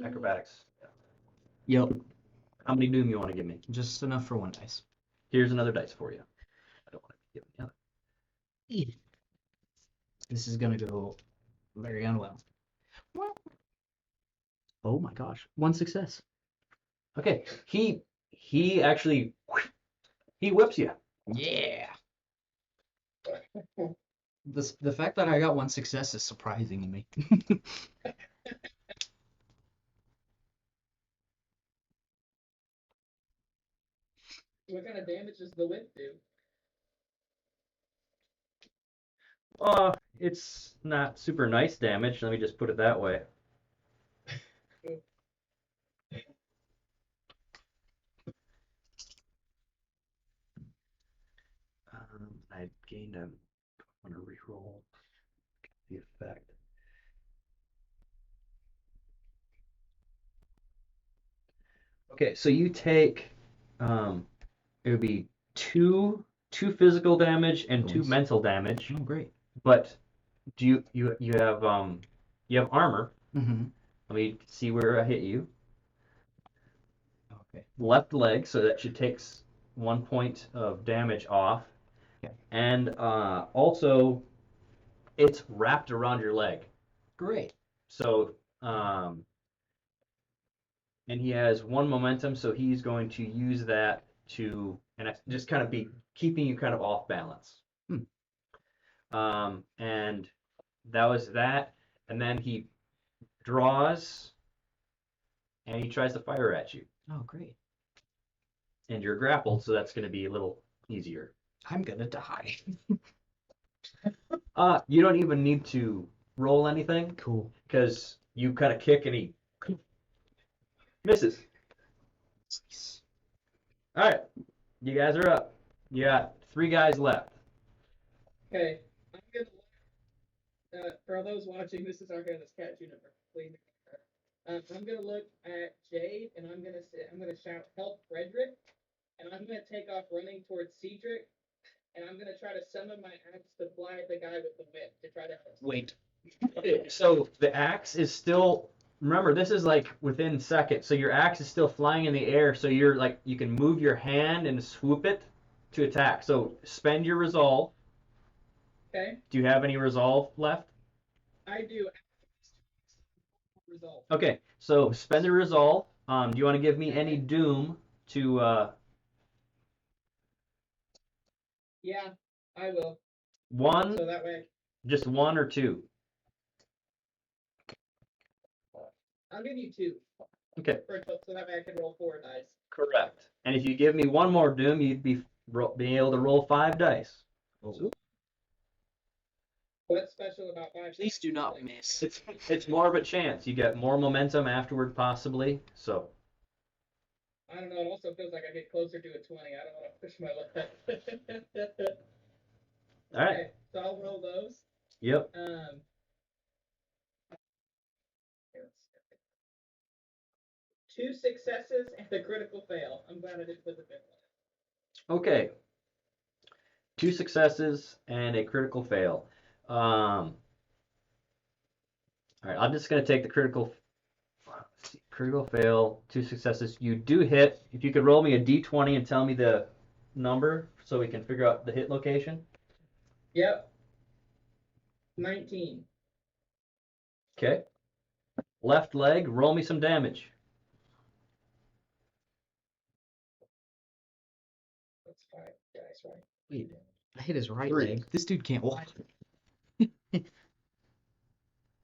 acrobatics. Yep, How many doom you want to give me? just enough for 1 dice. Here's another dice for you. I don't want to give the other. This is gonna go very unwell. Oh my gosh, 1 success. Okay, he actually he whips you. Yeah. The fact that I got 1 success is surprising to me. What kind of damage does the whip do? It's not super nice damage. Let me just put it that way. I gained a. I'm gonna reroll the effect. Okay, so you take, it would be two physical damage and two Nice. mental damage. Oh, great. But do you have armor? Mm-hmm. Let me see where I hit you. Okay. Left leg, so that should take 1 point of damage off. Okay. And also, it's wrapped around your leg. Great. So, and he has 1 momentum, so he's going to use that to, and just kind of be keeping you kind of off balance. And that was that. And then he draws, and he tries to fire at you. Oh, great. And you're grappled, so that's going to be a little easier. I'm gonna die. You don't even need to roll anything, Cool. because you kind of kick and he misses. All right, you guys are up. You got 3 guys left. Okay, I'm gonna look, for all those watching, this is our Hairless Cat Juniper. Please. I'm gonna look at Jade, and I'm gonna shout, "Help, Frederick!" And I'm gonna take off running towards Cedric, and I'm gonna try to summon my axe to fly at the guy with the whip to try to help. Wait. So the axe is still, remember, this is like within seconds, so your axe is still flying in the air, so you're like, you can move your hand and swoop it to attack. So spend your resolve. Okay, Do you have any resolve left? I do. Result. Okay, so spend the resolve. Do you want to give me any doom to Yeah, I will. one, So that way, just 1 or 2? I'll give you 2. Okay, So that way I can roll 4 dice. correct. And if you give me 1 more doom, you'd be being able to roll 5 dice. What's special about 5? Please do not miss. It's more of a chance. You get more momentum afterward, possibly. So I don't know. It also feels like I get closer to a 20. I don't want to push my luck. all right. Okay, so I'll roll those. Yep. Two successes and a critical fail. I'm glad I didn't put the 5th one. Okay. 2 successes and a critical fail. All right, I'm just going to take the critical fail, 2 successes. You do hit. If you could roll me a d20 and tell me the number so we can figure out the hit location. Yep. 19. Okay. Left leg, roll me some damage. That's 5 dice, right? Wait. I hit his right 3. leg. This dude can't walk.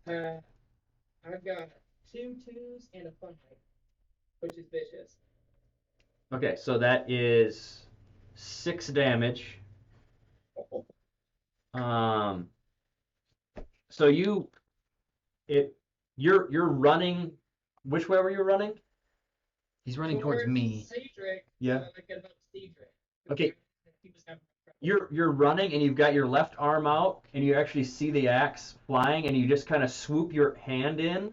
I've got 2 2s and a 5, which is vicious. Okay, so that is 6 damage. So you're running. Which way were you running? He's running towards me. Cedric. Yeah. Like about Cedric. Okay. He was having trouble. You're running and you've got your left arm out and you actually see the axe flying and you just kind of swoop your hand in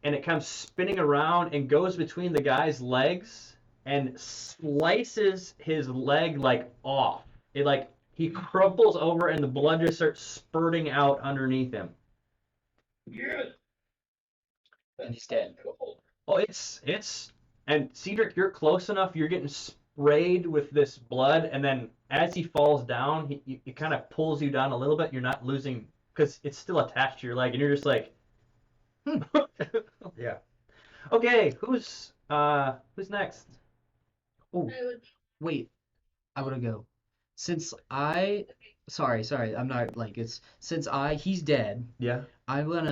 and it comes spinning around and goes between the guy's legs and slices his leg like off. It like he crumples over and the blood just starts spurting out underneath him. Yes. And he's dead. Cool. Oh, it's and Cedric, you're close enough. You're getting sprayed with this blood, and then as he falls down, it kind of pulls you down a little bit. You're not losing because it's still attached to your leg, and you're just like, yeah. Okay, who's next? Oh, I would wait. I want to go. Sorry, I'm not like he's dead. Yeah. I don't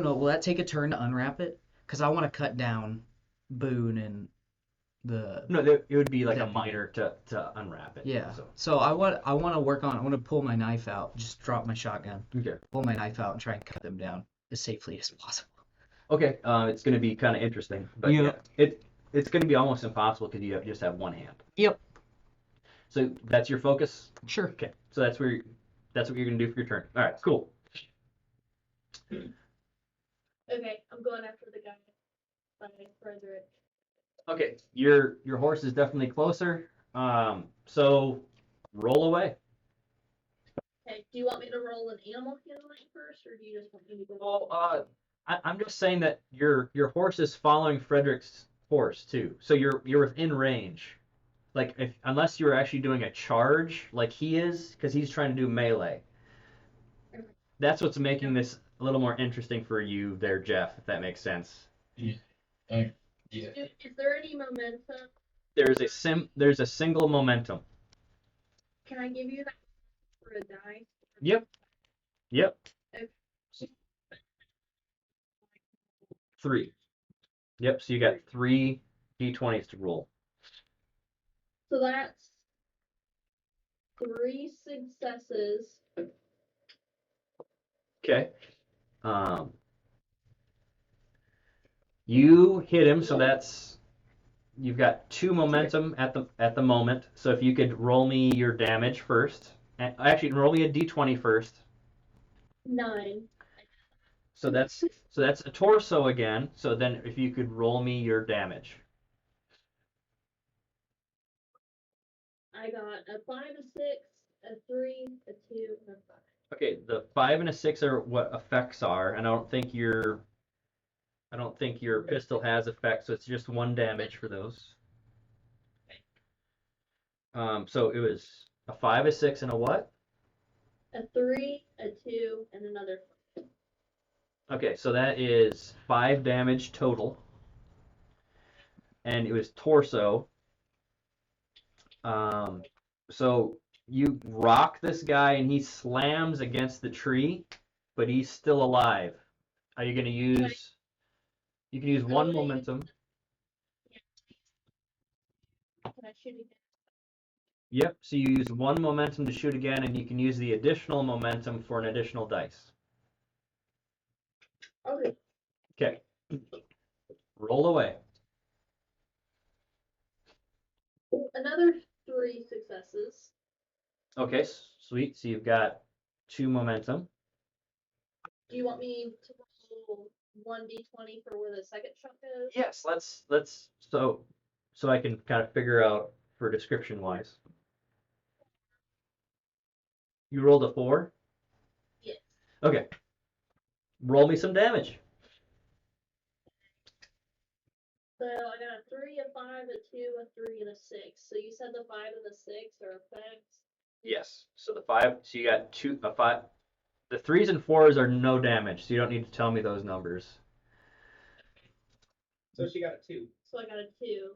know, will that take a turn to unwrap it? Because I want to cut down Boone and the No, it would be like a Deputy. minor to unwrap it. yeah. So. So I want to pull my knife out, just drop my shotgun, Okay. pull my knife out and try and cut them down as safely as possible. Okay. It's going to be kind of interesting, but Yeah. it's going to be almost impossible because you just have one hand. Yep. So that's your focus? Sure. Okay. So that's what you're gonna do for your turn. All right, cool. Okay, I'm going after the guy by Frederick. Okay, your horse is definitely closer. So roll away. Okay, do you want me to roll an animal handling first, or do you just want me to go? Well, I'm just saying that your horse is following Frederick's horse too, so you're within range. Like unless you're actually doing a charge like he is, because he's trying to do melee. That's what's making this a little more interesting for you there, Jeff, if that makes sense. Yeah. Is there any momentum? There's a single momentum. Can I give you that for a die? Yep. Yep. Okay. 3. Yep, so you got 3 d20s to roll. So that's 3 successes. Okay. You hit him, so you've got 2 momentum at the moment. So if you could roll me your damage first. Actually, roll me a d20 first. 9. So that's a torso again. So then if you could roll me your damage. I got a 5, a 6, a 3, a 2, and a 5. Okay, the 5 and a 6 are what effects are, and I don't think your pistol has effects, so it's just 1 damage for those. So it was a 5, a 6, and a what? A 3, a 2, and another 5. Okay, so that is 5 damage total. And it was torso. So you rock this guy and he slams against the tree, but he's still alive. Are you gonna use? You can use 1 momentum. Can I shoot again? Yep, so you use 1 momentum to shoot again, and you can use the additional momentum for an additional dice. Okay. Okay. Roll away. Another 3 successes. Okay, sweet. So you've got 2 momentum. Do you want me to roll 1d20 for where the second shot goes? Yes, let's so I can kind of figure out for description wise. You rolled a 4? Yes. Okay. Roll me some damage. So I got a 3, a 5, a 2, a 3, and a 6. So you said the 5 and the 6 are effects? Yes. So the 5, so you got 2, a 5. The 3s and 4s are no damage, so you don't need to tell me those numbers. So she got a 2. So I got a 2.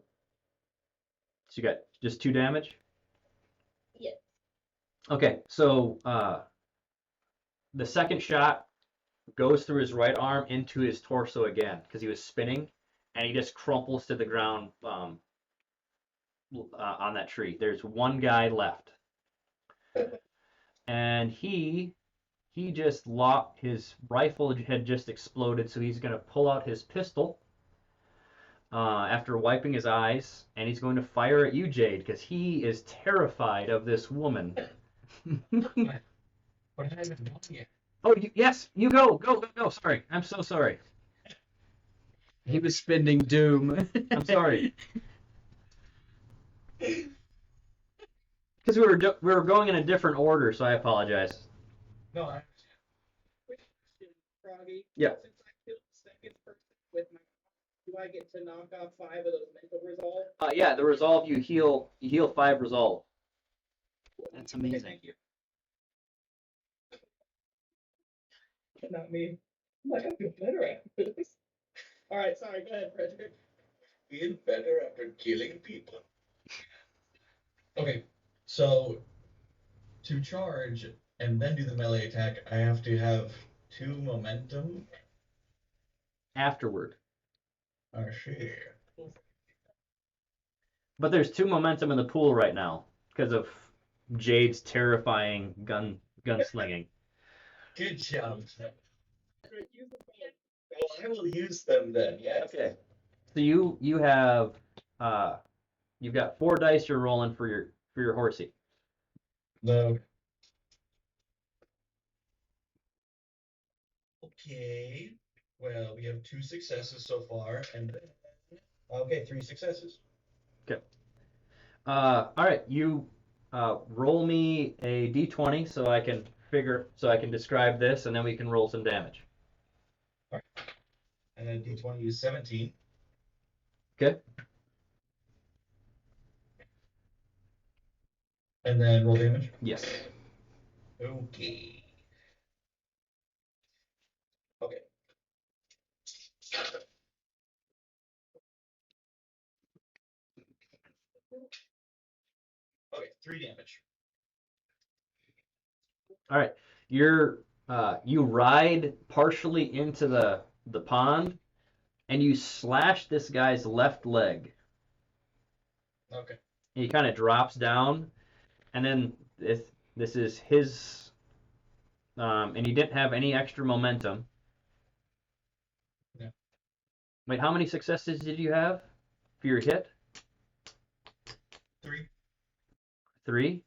So you got just 2 damage? Yes. Okay, so the second shot goes through his right arm into his torso again because he was spinning, and he just crumples to the ground on that tree. There's 1 guy left, and he just locked his rifle had just exploded, so he's gonna pull out his pistol after wiping his eyes, and he's going to fire at you, Jade, because he is terrified of this woman. What have I been doing yet? Oh, yes, you go. Sorry, I'm so sorry. He was spending doom. I'm sorry. Because we were going in a different order, so I apologize. No, I understand. Quick question, Froggy. Yeah. Since I killed the second person with my, do I get to knock off 5 of those mental resolve? Yeah, the resolve you heal 5 resolve. That's Okay, amazing. thank you. Not me. I'm like, I feel better after this. All right, sorry. Go ahead, Frederick. Feel better after killing people. Okay, so to charge and then do the melee attack, I have to have 2 momentum. Afterward. Oh shit. But there's 2 momentum in the pool right now because of Jade's terrifying gunslinging. Good job. Frederick, use the phone. Well, I will use them then, yes. Okay. So you have you've got 4 dice you're rolling for for your horsey. No. Okay. Well, we have 2 successes so far, and okay, 3 successes. All right, you roll me a d20 so I can describe this, and then we can roll some damage. And then D20 is 17. Okay. And then roll damage. Yes. Okay. Okay. Okay, 3 damage. All right. You ride partially into the pond, and you slash this guy's left leg. Okay. He kind of drops down, and then this is his, and he didn't have any extra momentum. Yeah. Wait, how many successes did you have for your hit? 3. 3.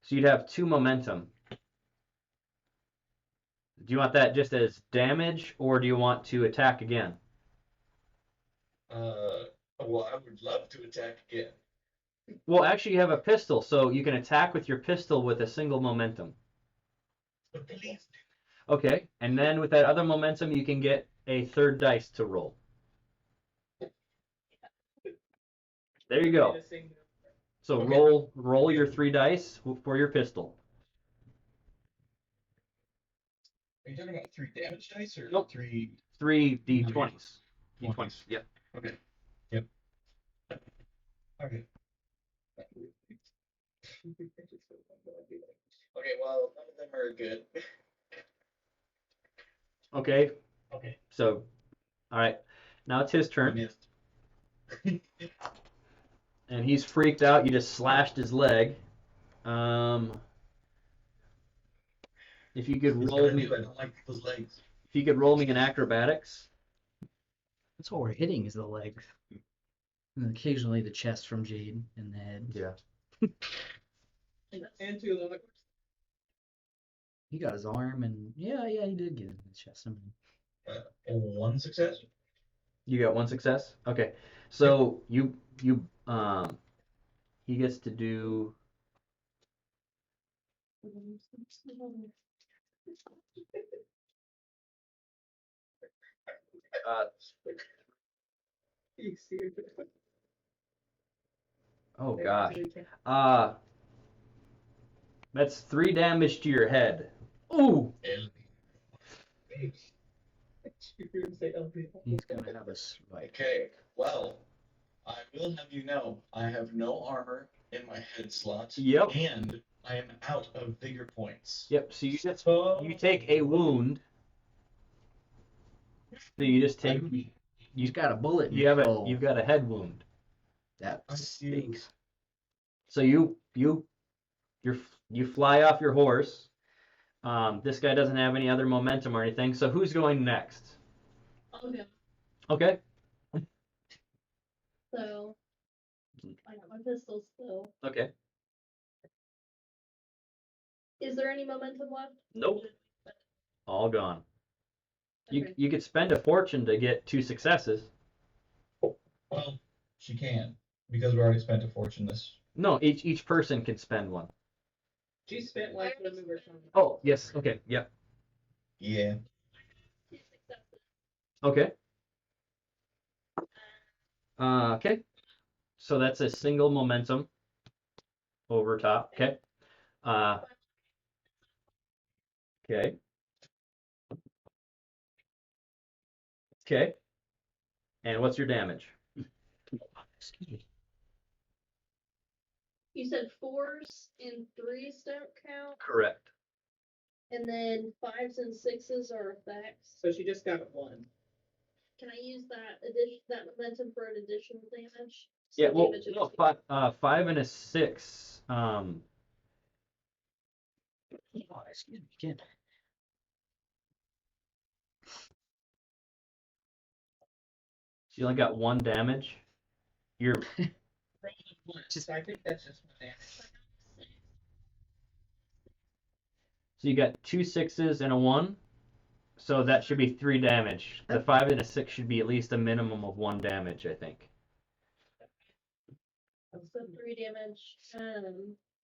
So you'd have 2 momentum. Do you want that just as damage, or do you want to attack again? Well, I would love to attack again. Well, actually, you have a pistol, so you can attack with your pistol with a single momentum. But please do. Okay, and then with that other momentum, you can get a third dice to roll. There you go. So Okay. roll your 3 dice for your pistol. Are you talking about 3 damage dice or Nope. 3 3 d20s. D20s? Yep. Okay. Yep. Okay. Okay, well, none of them are good. Okay. Okay. So, all right. Now it's his I turn, missed. and he's freaked out. You just slashed his leg. If you could He's roll gonna me, do. I don't like those legs. if you could roll me an acrobatics. That's what we're hitting is the legs. And occasionally the chest from Jade and the head. Yeah. And 2 lower. He got his arm and yeah, he did get his chest. I mean, 1 success. You got 1 success? Okay. So you he gets to do oh gosh. That's 3 damage to your head. Ooh. he's gonna have us like Okay, well, I will have you know, I have no armor in my head slot. Yep. And I am out of vigor points. Yep, so you take a wound. So you just take He's got a bullet. you've got a head wound. That I stinks. So you fly off your horse. This guy doesn't have any other momentum or anything. So who's going next? Okay, Okay. so I got my pistol still. Okay. Is there any momentum left? Nope. All gone. Okay. You could spend a fortune to get 2 successes. Well, she can, because we already spent a fortune this. No, each person can spend 1. She spent like the move or something. Oh, yes. Okay. Yep. Yeah. 2 successes. Okay. Okay. So that's a single momentum over top. Okay. Okay. Okay. And what's your damage? Excuse me. You said 4s and 3s don't count, Correct. and then 5s and 6s are effects. So she just got 1. Can I use that momentum for an additional damage? Yeah. So Well, damage no, is 5 and a 6. Oh, excuse me again. So you only got 1 damage. You're one. Just- So I think that's just one damage. So you got 2 6s and a 1. So that should be 3 damage. The 5 and a 6 should be at least a minimum of 1 damage, I think. So 3 damage.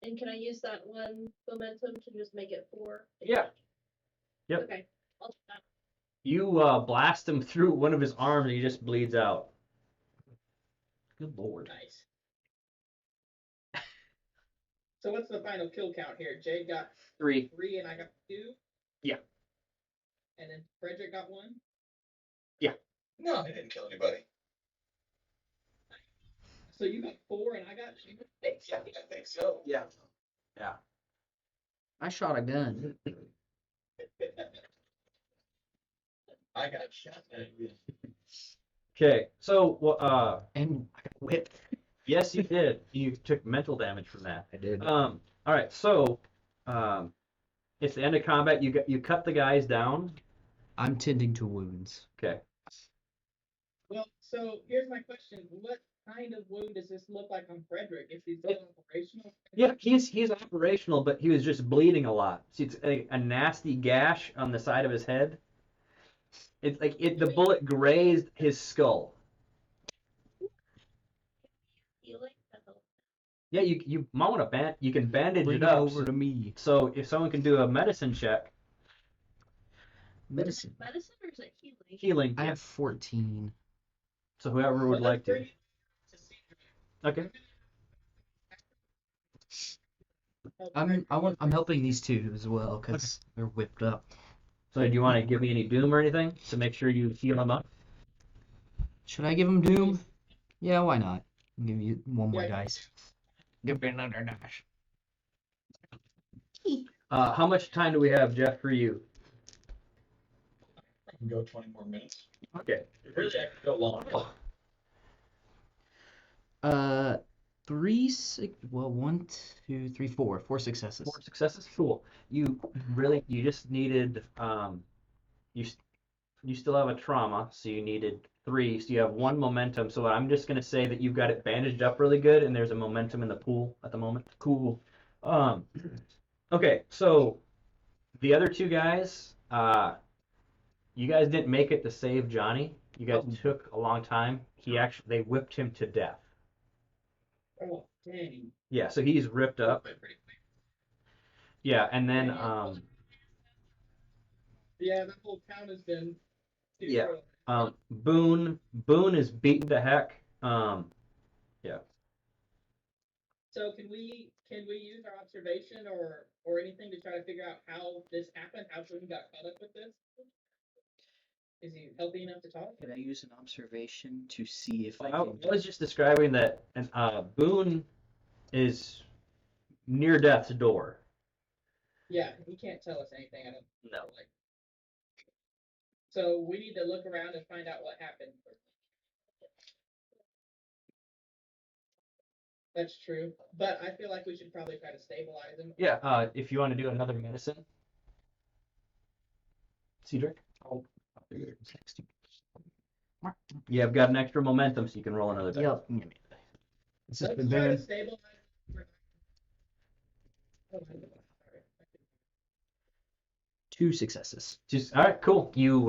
And can I use that one momentum to just make it 4? Yeah. Yep. Okay. I'll do that. You blast him through one of his arms and he just bleeds out. Good lord. Nice. So what's the final kill count here? Jade got 3. 3 and I got 2? Yeah. And then Frederick got 1? No, I didn't kill anybody. So you got 4 and I got 2? Yeah, I think so. Yeah. I shot a gun. I got shot. Okay, so And I got whipped. yes, you did. You took mental damage from that. I did. All right, so it's the end of combat. You cut the guys down. I'm tending to wounds. Okay. Well, so here's my question. What kind of wound does this look like on Frederick? Is he still operational? Yeah, he's operational, but he was just bleeding a lot. See, it's a nasty gash on the side of his head. It's like the bullet grazed his skull. Healing? That'll- Yeah, you might want to you can bandage Bring it it up. over to me. So if someone can do a medicine check, Medicine. Medicine or is it healing? healing. I have 14. So whoever would Well, like to. let's bring it to Okay. I'm helping these two as well because they're whipped up. So do you want to give me any doom or anything to make sure you heal them up? Should I give them doom? Yeah, why not? I'll give you one more Yeah. dice. Give me another dash. How much time do we have, Jeff, for you? I can go 20 more minutes. Okay. Really, I could go longer. 3, 6, well, 1, 2, 3, 4. 4 successes. 4 successes. Cool. You just needed you still have a trauma, so you needed 3. So you have 1 momentum. So I'm just gonna say that you've got it bandaged up really good, and there's a momentum in the pool at the moment. Cool. Okay. So the other 2 guys, you guys didn't make it to save Johnny. You guys took a long time. They whipped him to death. Oh, dang. Yeah, so he's ripped up. Went pretty quick. Yeah, and then Yeah, that whole town has been. Yeah. Boone is beaten to heck. So can we use our observation or anything to try to figure out how this happened? How Boone got caught up with this? Is he healthy enough to talk? Can I use an observation to see if I I can? was just describing that Boone is near death's door. Yeah, he can't tell us anything. I don't No. like. So we need to look around and find out what happened. That's true, but I feel like we should probably try to stabilize him. Yeah, if you want to do another medicine. Cedric? Yeah, I've got an extra momentum, so you can roll another die. Yep. This has Let's been try to bad. stabilize. Oh, 2 successes. Just all right, cool. You've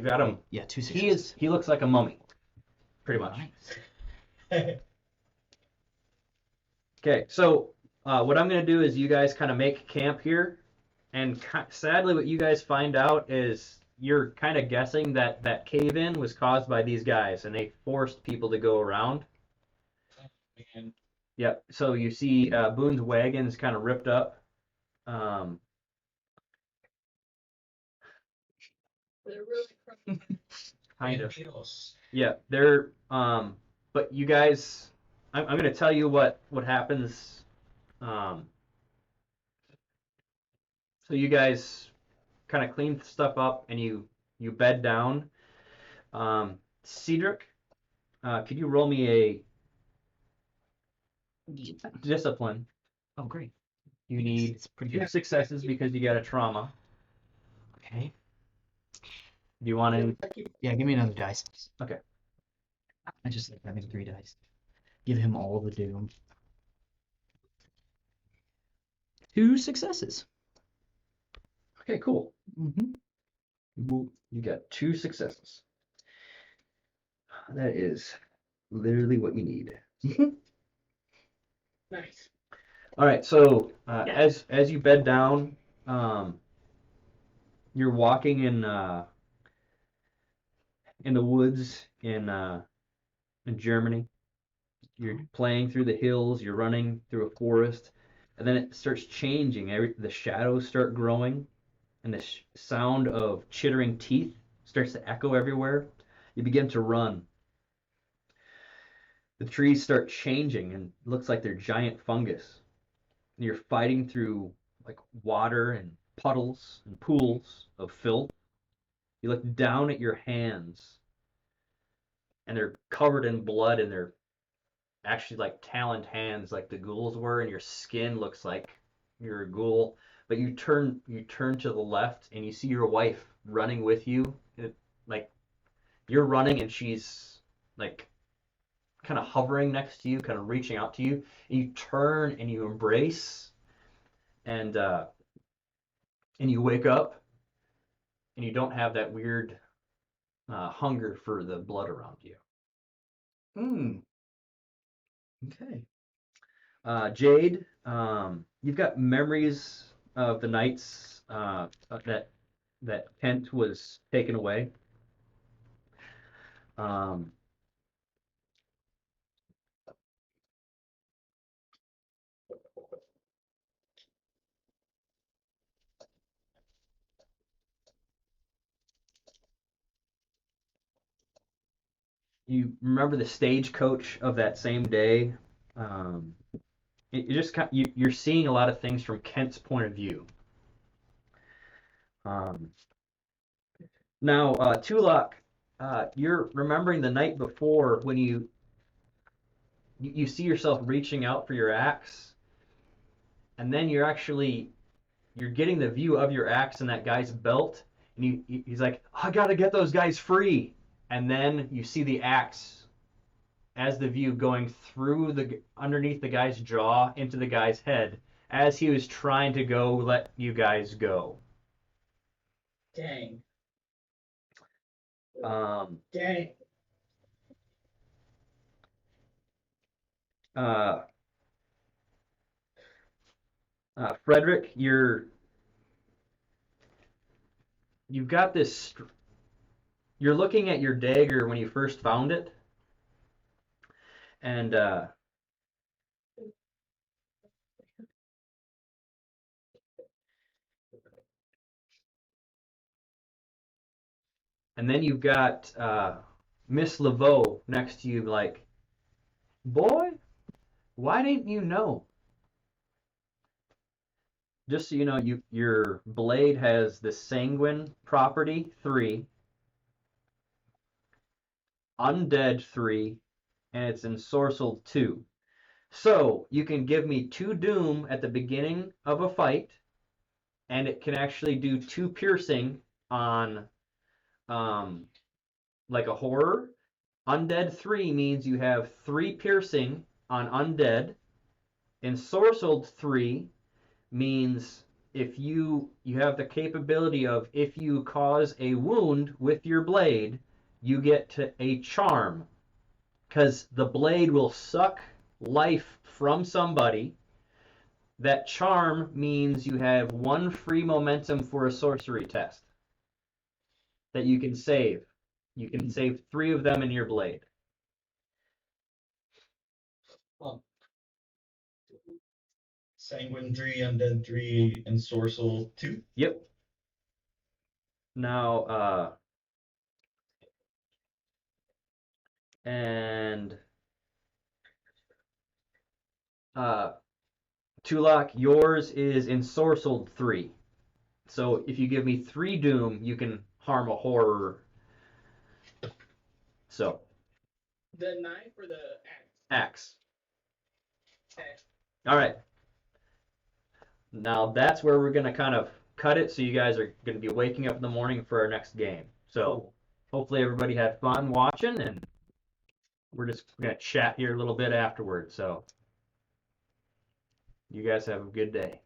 got him. Yeah, 2 successes. He looks like a mummy, pretty much. Nice. Okay, so what I'm gonna do is you guys kind of make camp here, and sadly, what you guys find out is you're kind of guessing that cave-in was caused by these guys, and they forced people to go around. And Yep. So you see Boone's wagon's kind of ripped up. They're really crumbling. Kind of. Bandidos. Yeah, they're but you guys, I'm gonna tell you what happens. So you guys kind of clean stuff up and you bed down. Cedric, could you roll me a discipline? Oh, great. You need It's pretty 2 good. successes because you got a trauma. Okay. Do you want to? Yeah, give me another dice. Okay. I just like having 3 dice. give him all the doom. 2 successes. Okay, cool. Mm-hmm. You got 2 successes. That is literally what you need. Nice. All right, so Yeah. as you bed down, you're walking in the woods in Germany. You're playing through the hills. You're running through a forest, and then it starts changing. The shadows start growing, and the sound of chittering teeth starts to echo everywhere. You begin to run. The trees start changing, and it looks like they're giant fungus. And you're fighting through like water and puddles and pools of filth. You look down at your hands, and they're covered in blood, and they're actually like taloned hands, like the ghouls were, and your skin looks like you're a ghoul. But you turn to the left, and you see your wife running with you. Like you're running, and she's like kind of hovering next to you, kind of reaching out to you. And you turn and you embrace, and you wake up, and you don't have that weird hunger for the blood around you. Hmm. Okay. Jade, you've got memories of the nights that Kent was taken away. Um, you remember the stagecoach of that same day. Um, you just you're seeing a lot of things from Kent's point of view. Um, Now, Tulak, you're remembering the night before when you see yourself reaching out for your axe, and then you're getting the view of your axe in that guy's belt, and he's like, I gotta get those guys free, and then you see the axe as the view going through the underneath the guy's jaw into the guy's head as he was trying to go let you guys go. Dang. Um, Dang. uh, Frederick, you've got this. You're looking at your dagger when you first found it, and then you've got Miss Laveau next to you, like, boy, why didn't you know? Just so you know, your blade has the sanguine property 3, undead 3, and it's ensorcelled 2. So you can give me 2 doom at the beginning of a fight, and it can actually do 2 piercing on like a horror. Undead 3 means you have 3 piercing on undead. Ensorcelled 3 means if you have the capability of, if you cause a wound with your blade, you get to a charm, because the blade will suck life from somebody. That charm means you have 1 free momentum for a sorcery test that you can save. You can save 3 of them in your blade. Sanguine 3, Undead 3, and Sorcel 2. Yep. Now, and Tulak, yours is ensorcelled 3. So if you give me 3 doom, you can harm a horror. So The knife or the axe? axe. Okay. All right. Now that's where we're gonna kind of cut it. So you guys are gonna be waking up in the morning for our next game. So hopefully everybody had fun watching, and we're just gonna chat here a little bit afterwards. So you guys have a good day.